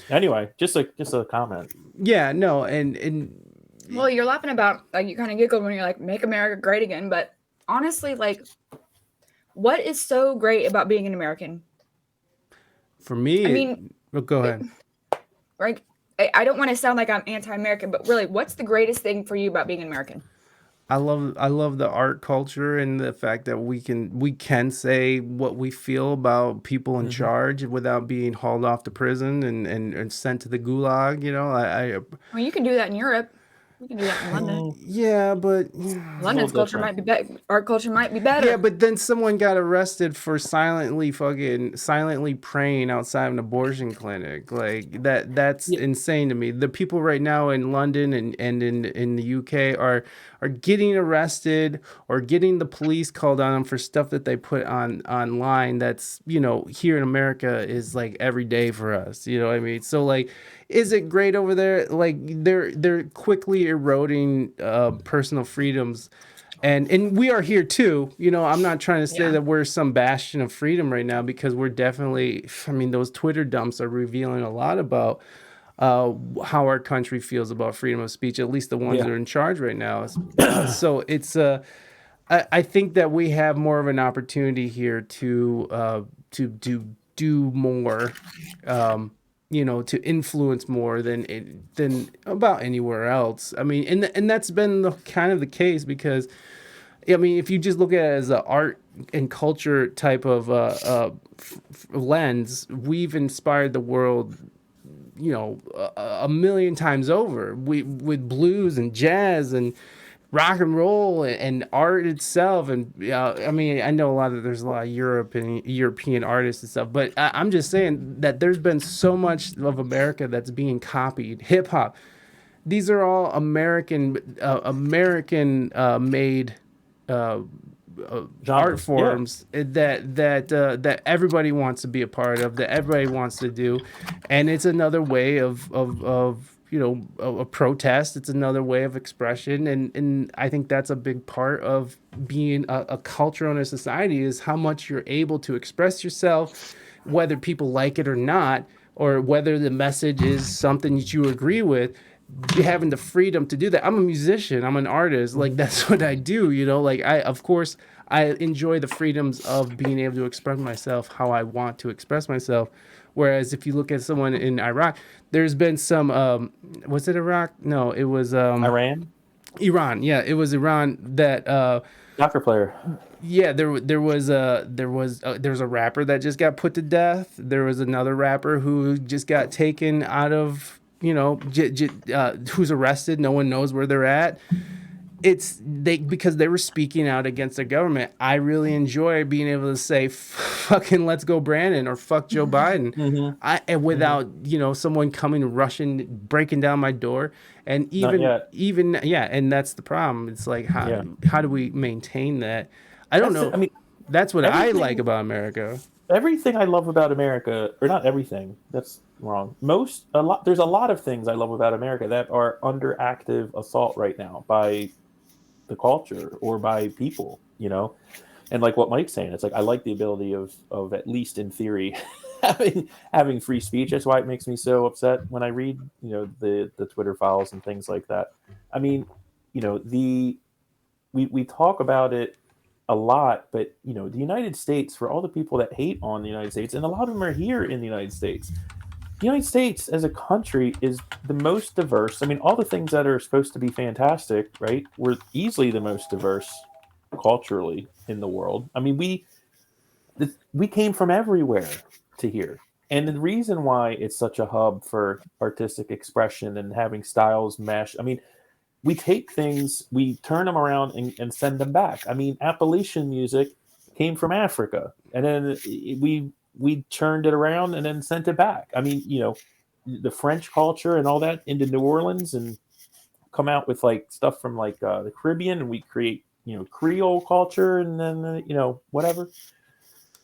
anyway, just a comment. Yeah, no, and well, you're laughing about, like, you kind of giggled when you're like, "Make America great again," but honestly, like, what is so great about being an American? For me, I mean, go ahead. Right. I don't want to sound like I'm anti-American, but really, what's the greatest thing for you about being an American? I love the art culture and the fact that we can say what we feel about people in charge without being hauled off to prison and sent to the gulag. You know, Well, you can do that in Europe. You can do that in London. yeah, but London's culture different. might be better. Art culture might be better. yeah, but then someone got arrested for silently praying outside of an abortion clinic. Like that's insane to me. The people right now in London and in the UK are getting arrested or getting the police called on them for stuff that they put online that's, you know, here in America is like every day for us. You know what I mean? So like, is it great over there? Like they're quickly eroding personal freedoms. And we are here too. You know, I'm not trying to say that we're some bastion of freedom right now, because we're definitely, I mean, those Twitter dumps are revealing a lot about how our country feels about freedom of speech, at least the ones that are in charge right now. So it's, I think that we have more of an opportunity here to do more, you know, to influence more than about anywhere else. I mean, and that's been the kind of the case, because I mean, if you just look at it as an art and culture type of lens, we've inspired the world, you know, a million times over. With blues and jazz and rock and roll and art itself. And I mean, I know there's a lot of European artists and stuff, but I'm just saying that there's been so much of America that's being copied. Hip hop. These are all American made art forms that everybody wants to be a part of, that everybody wants to do, and it's another way of you know, a protest. It's another way of expression, and I think that's a big part of being a culture in a society, is how much you're able to express yourself, whether people like it or not, or whether the message is something that you agree with. Having the freedom to do that. I'm a musician, I'm an artist, like that's what I do, you know. Like of course I enjoy the freedoms of being able to express myself how I want to express myself. Whereas if you look at someone in Iraq, there's been some was it Iraq? No, it was Iran. Yeah, it was Iran that Soccer player. yeah, there was a rapper that just got put to death. There was another rapper who just got taken out of, you know, who's arrested. No one knows where they're at. Because they were speaking out against the government. I really enjoy being able to say fucking let's go Brandon, or fuck Joe Biden. And without, you know, someone coming rushing, breaking down my door. And even and that's the problem. It's like how do we maintain that? I don't know. I mean, that's what I like about America. Everything I love about America, or not everything, that's wrong. There's a lot of things I love about America that are under active assault right now by the culture or by people, you know. And like what Mike's saying, it's like I like the ability of at least in theory having free speech. That's why it makes me so upset when I read, you know, the Twitter files and things like that. I mean, you know, we talk about it a lot, but you know, the United States, for all the people that hate on the United States, and a lot of them are here in the United States, the United States as a country is the most diverse. I mean, all the things that are supposed to be fantastic, right? We're easily the most diverse culturally in the world. I mean, we came from everywhere to here. And the reason why it's such a hub for artistic expression and having styles mesh, I mean, we take things, we turn them around and send them back. I mean, Appalachian music came from Africa, and then we turned it around and then sent it back. I mean, you know, the French culture and all that into New Orleans, and come out with like stuff from like the Caribbean, and we create, you know, Creole culture, and then you know, whatever.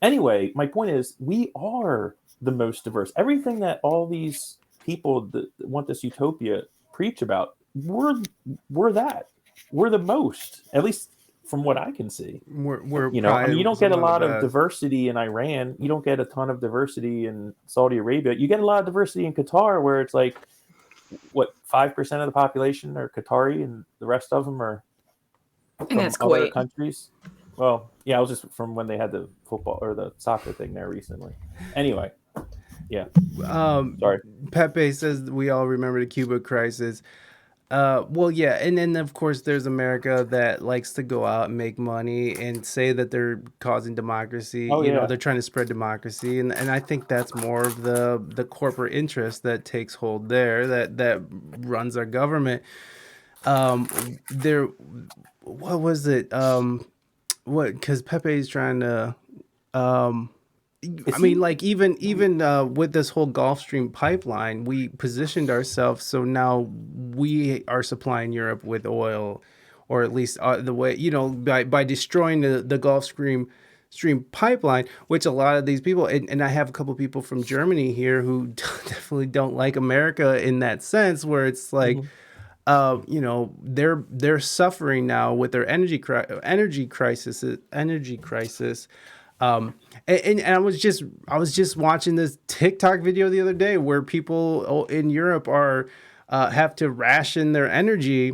Anyway, my point is, we are the most diverse. Everything that all these people that want this utopia preach about, we're that. We're the most, at least from what I can see. We're you know, I mean, you don't get a lot of diversity in Iran. You don't get a ton of diversity in Saudi Arabia. You get a lot of diversity in Qatar, where it's like, what, 5% of the population are Qatari, and the rest of them are from other countries. Well, yeah, I was just from when they had the football or the soccer thing there recently. Anyway, yeah. Sorry. Pepe says we all remember the Cuba crisis. Well, yeah, and then of course there's America that likes to go out and make money and say that they're causing democracy. Oh, You know, yeah. they're trying to spread democracy, and I think that's more of the corporate interest that takes hold there, that runs our government. There, what was it? What? Because Pepe's trying to. I mean, like even with this whole Gulf Stream pipeline, we positioned ourselves so now we are supplying Europe with oil, or at least the way by destroying the Gulf Stream pipeline, which a lot of these people and I have a couple of people from Germany here who definitely don't like America in that sense, where it's like. They're suffering now with their energy crisis. And I was just watching this TikTok video the other day where people in Europe are have to ration their energy.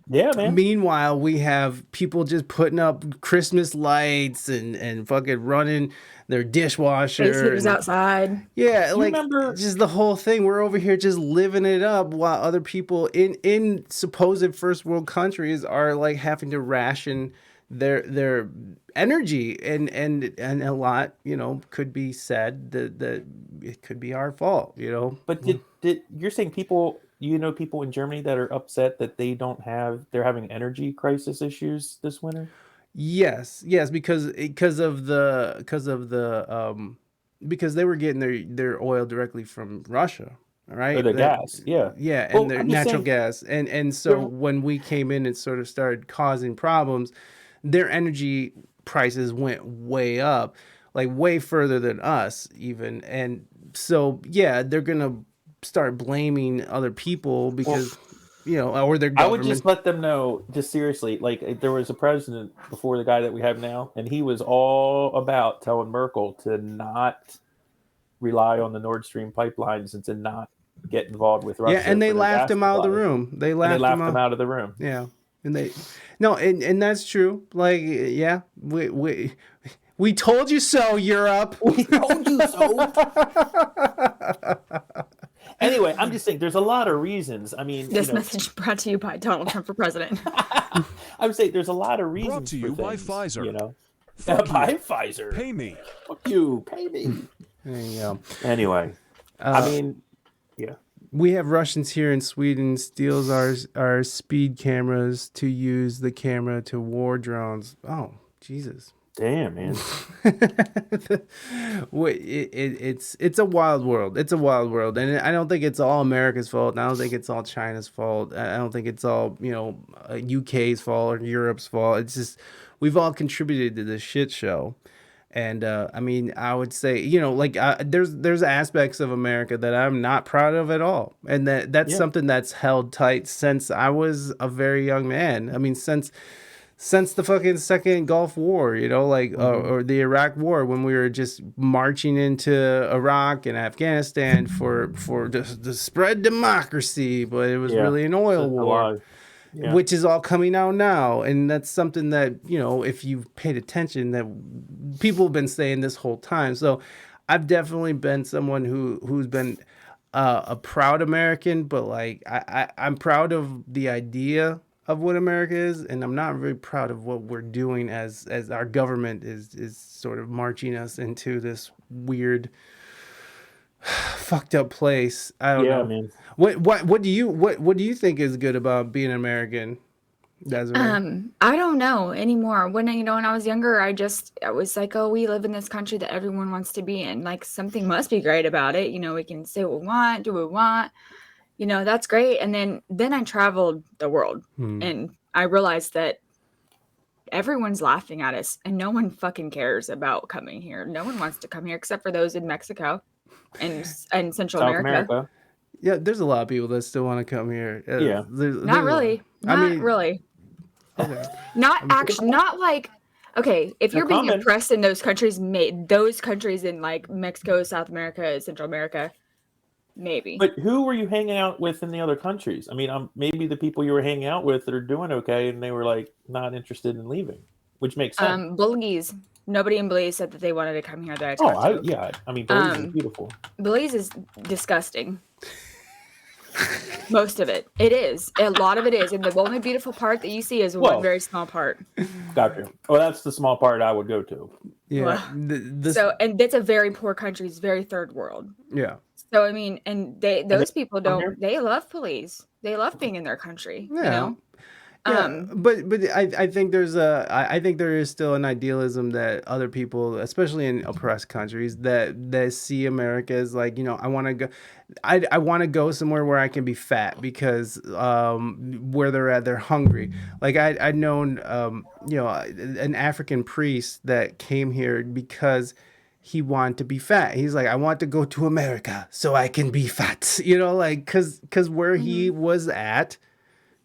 Yeah, man. Meanwhile, we have people just putting up Christmas lights and fucking running their dishwasher. Space heaters outside. Yeah, You like remember- just the whole thing. We're over here just living it up while other people in supposed first world countries are like having to ration their energy, and a lot could be said that it could be our fault. But did you're saying people in Germany that are upset that they're having energy crisis issues this winter? Yes, because they were getting their oil directly from Russia, right? Or the gas, yeah. Yeah, and Well, their I'm just natural saying- gas. And so when we came in and sort of started causing problems, their energy prices went way up, like way further than us even. And so, yeah, they're going to start blaming other people because, or their government. I would just let them know, just seriously, like there was a president before the guy that we have now, and he was all about telling Merkel to not rely on the Nord Stream pipelines and to not get involved with Russia. Yeah, and they for their laughed gas him out of the supply. room. They And laughed him out of the room. Yeah. And that's true. Like, yeah, we told you so, Europe. We told you so. Anyway, I'm just saying there's a lot of reasons. I mean, This message brought to you by Donald Trump for president. I would say there's a lot of reasons. Brought to you for by things, Pfizer. Fuck by Pfizer. Pay me. Fuck you. Pay me. There you go. Anyway, I mean, yeah. We have Russians here in Sweden steals our speed cameras to use the camera to war drones. Oh, Jesus. Damn, man. It's a wild world. It's a wild world, and I don't think it's all America's fault. And I don't think it's all China's fault. I don't think it's all UK's fault or Europe's fault. It's just we've all contributed to this shit show. And I mean, I would say there's aspects of America that I'm not proud of at all, and that's something that's held tight since I was a very young man. I mean, since the fucking second Gulf War, or the Iraq War, when we were just marching into Iraq and Afghanistan to spread democracy, but it was really an oil war, which is all coming out now. And that's something that, if you've paid attention, that people have been saying this whole time. So I've definitely been someone who's been a proud American, but like I'm proud of the idea of what America is, and I'm not very proud of what we're doing as our government is sort of marching us into this weird fucked up place. I don't know. Man. What do you think is good about being an American, Deseree? I don't know anymore. When I was younger, I was like, oh, we live in this country that everyone wants to be in. Like something must be great about it. We can say what we want, do what we want. That's great. And then I traveled the world and I realized that everyone's laughing at us and no one fucking cares about coming here. No one wants to come here except for those in Mexico and Central South America. Yeah, there's a lot of people that still want to come here. Not really. Not really. Okay. Not like, okay, if you're being coming. oppressed in those countries, those countries in like Mexico, South America, Central America, maybe. But who were you hanging out with in the other countries? I mean, maybe the people you were hanging out with that are doing okay, and they were like not interested in leaving, which makes sense. Belize. Nobody in Belize said that they wanted to come here. That I talked to. I mean, Belize is beautiful. Belize is disgusting. Most of it. It is. A lot of it is. And the only beautiful part that you see is one very small part. Gotcha. Well, that's the small part I would go to. Yeah. So, and that's a very poor country. It's very third world. Yeah. So, I mean, and those people they love police. They love being in their country, Yeah. you know? Yeah, but I think I think there is still an idealism that other people, especially in oppressed countries, that see America as like, you know, I want to go somewhere where I can be fat because where they're at, they're hungry. Like I'd known you know, an African priest that came here because he wanted to be fat. He's like, I want to go to America so I can be fat. You know, like cause where he was at,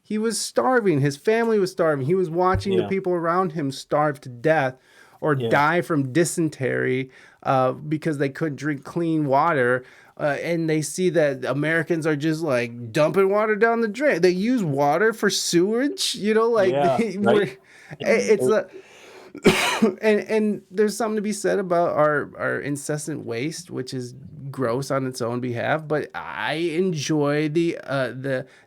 he was starving. His family was starving. He was watching the people around him starve to death or die from dysentery because they couldn't drink clean water. And they see that Americans are just like dumping water down the drain. They use water for sewage, you know, like it's a and there's something to be said about our incessant waste, which is gross on its own behalf, but I enjoy the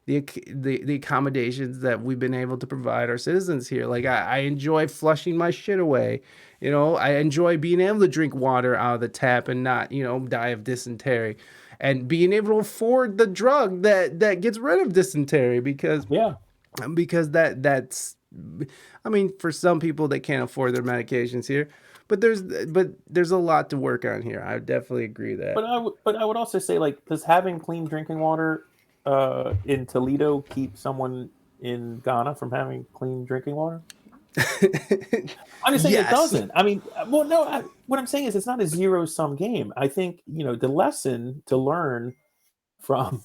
accommodations that we've been able to provide our citizens here. Like I enjoy flushing my shit away. You know, I enjoy being able to drink water out of the tap and not, you know, die of dysentery, and being able to afford the drug that gets rid of dysentery because that's, I mean, for some people they can't afford their medications here, but there's a lot to work on here. I definitely agree that. But I would also say, like, does having clean drinking water in Toledo keep someone in Ghana from having clean drinking water? I'm just saying it doesn't. I mean, well, no. What I'm saying is it's not a zero-sum game. I think, you know, the lesson to learn from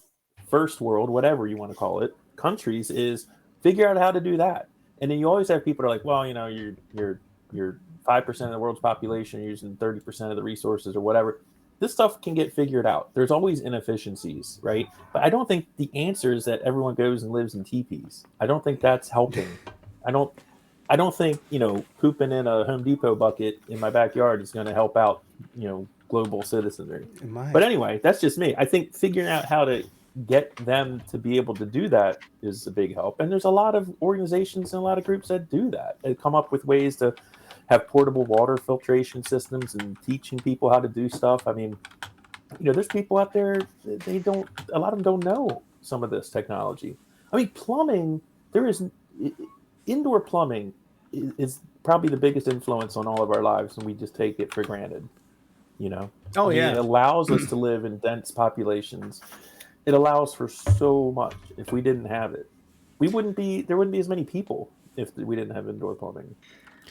first world, whatever you want to call it, countries is figure out how to do that. And then you always have people that are like, well, you know, you're 5% of the world's population, you're using 30% of the resources or whatever. This stuff can get figured out. There's always inefficiencies, right? But I don't think the answer is that everyone goes and lives in teepees. I don't think that's helping. I don't think, you know, pooping in a Home Depot bucket in my backyard is going to help out, you know, global citizenry. But anyway, that's just me. I think figuring out how to get them to be able to do that is a big help. And there's a lot of organizations and a lot of groups that do that. They come up with ways to have portable water filtration systems and teaching people how to do stuff. I mean, you know, there's people out there, a lot of them don't know some of this technology. I mean, plumbing, indoor plumbing is probably the biggest influence on all of our lives, and we just take it for granted, you know? It allows us to live in dense populations. It allows for so much. If we didn't have it, there wouldn't be as many people if we didn't have indoor plumbing.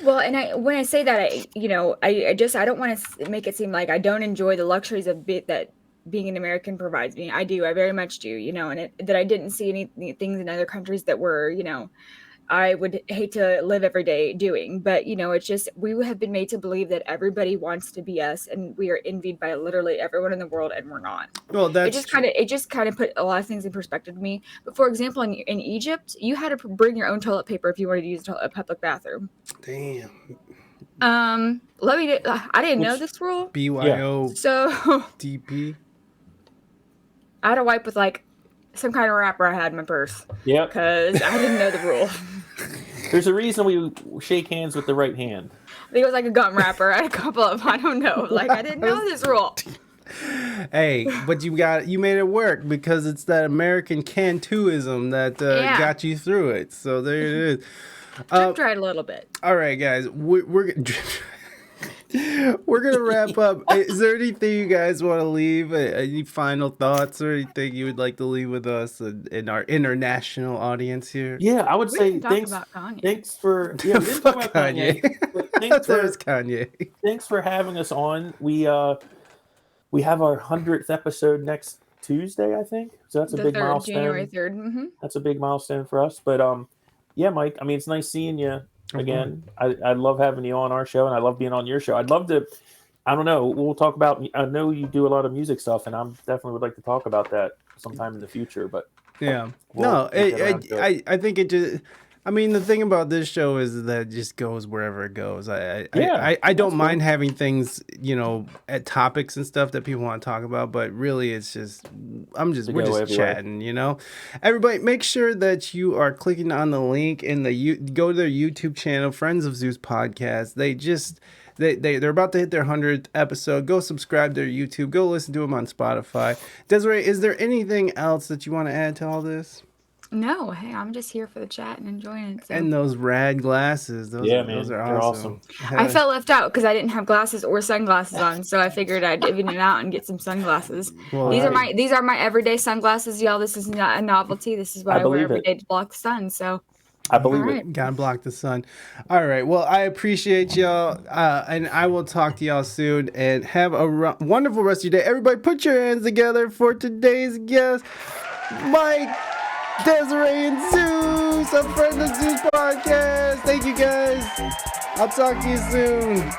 Well, and when I say that, I don't want to make it seem like I don't enjoy the luxuries that being an American provides me. I do. I very much do, you know, and that I didn't see any things in other countries that were, you know, I would hate to live every day doing. But, you know, it's just we have been made to believe that everybody wants to be us, and we are envied by literally everyone in the world, and we're not. Well, it just kind of put a lot of things in perspective to me. But for example, in Egypt, you had to bring your own toilet paper if you wanted to use a public bathroom. Damn. I didn't know this rule. BYO. So DP. I had to wipe with like some kind of wrapper I had in my purse. Yeah. Because I didn't know the rule. There's a reason we shake hands with the right hand. I think it was like a gum wrapper. I had a couple of, I don't know. Like, I didn't know this rule. Hey, but you made it work because it's that American Cantuism that got you through it. So there it is. Tried a little bit. All right, guys. We're gonna wrap up. Is there anything you guys want to leave? Any final thoughts or anything you would like to leave with us and our international audience here? Yeah, I would say thanks for fuck Kanye. Kanye. Thanks for having us on. We have our 100th episode next Tuesday, I think. So that's a big milestone. January 3rd. Mm-hmm. That's a big milestone for us. But yeah, Mike. I mean, it's nice seeing you again. I love having you on our show, and I love being on your show. I'd love to. I don't know. We'll talk about. I know you do a lot of music stuff, and I definitely would like to talk about that sometime in the future. But yeah, I think it just. I mean, the thing about this show is that it just goes wherever it goes. I don't that's mind cool. having things, at topics and stuff that people want to talk about, but really it's just, we're go just everywhere. chatting, Everybody, make sure that you are clicking on the link in go to their YouTube channel, Friends of Zeus Podcast. They're about to hit their 100th episode. Go subscribe to their YouTube. Go listen to them on Spotify. Desiree, is there anything else that you want to add to all this? No, hey, I'm just here for the chat and enjoying it. So. And those rad glasses. Those are they're awesome. I felt left out because I didn't have glasses or sunglasses on, so I figured I'd even it out and get some sunglasses. Well, These are my everyday sunglasses, y'all. This is not a novelty. This is what I wear every day to block the sun. So I believe it. Gotta block the sun. All right. Well, I appreciate y'all, and I will talk to y'all soon. And have a wonderful rest of your day. Everybody, put your hands together for today's guest, Mike, Deseree, and Zeus, a Friend of Zeus podcast. Thank you, guys. I'll talk to you soon.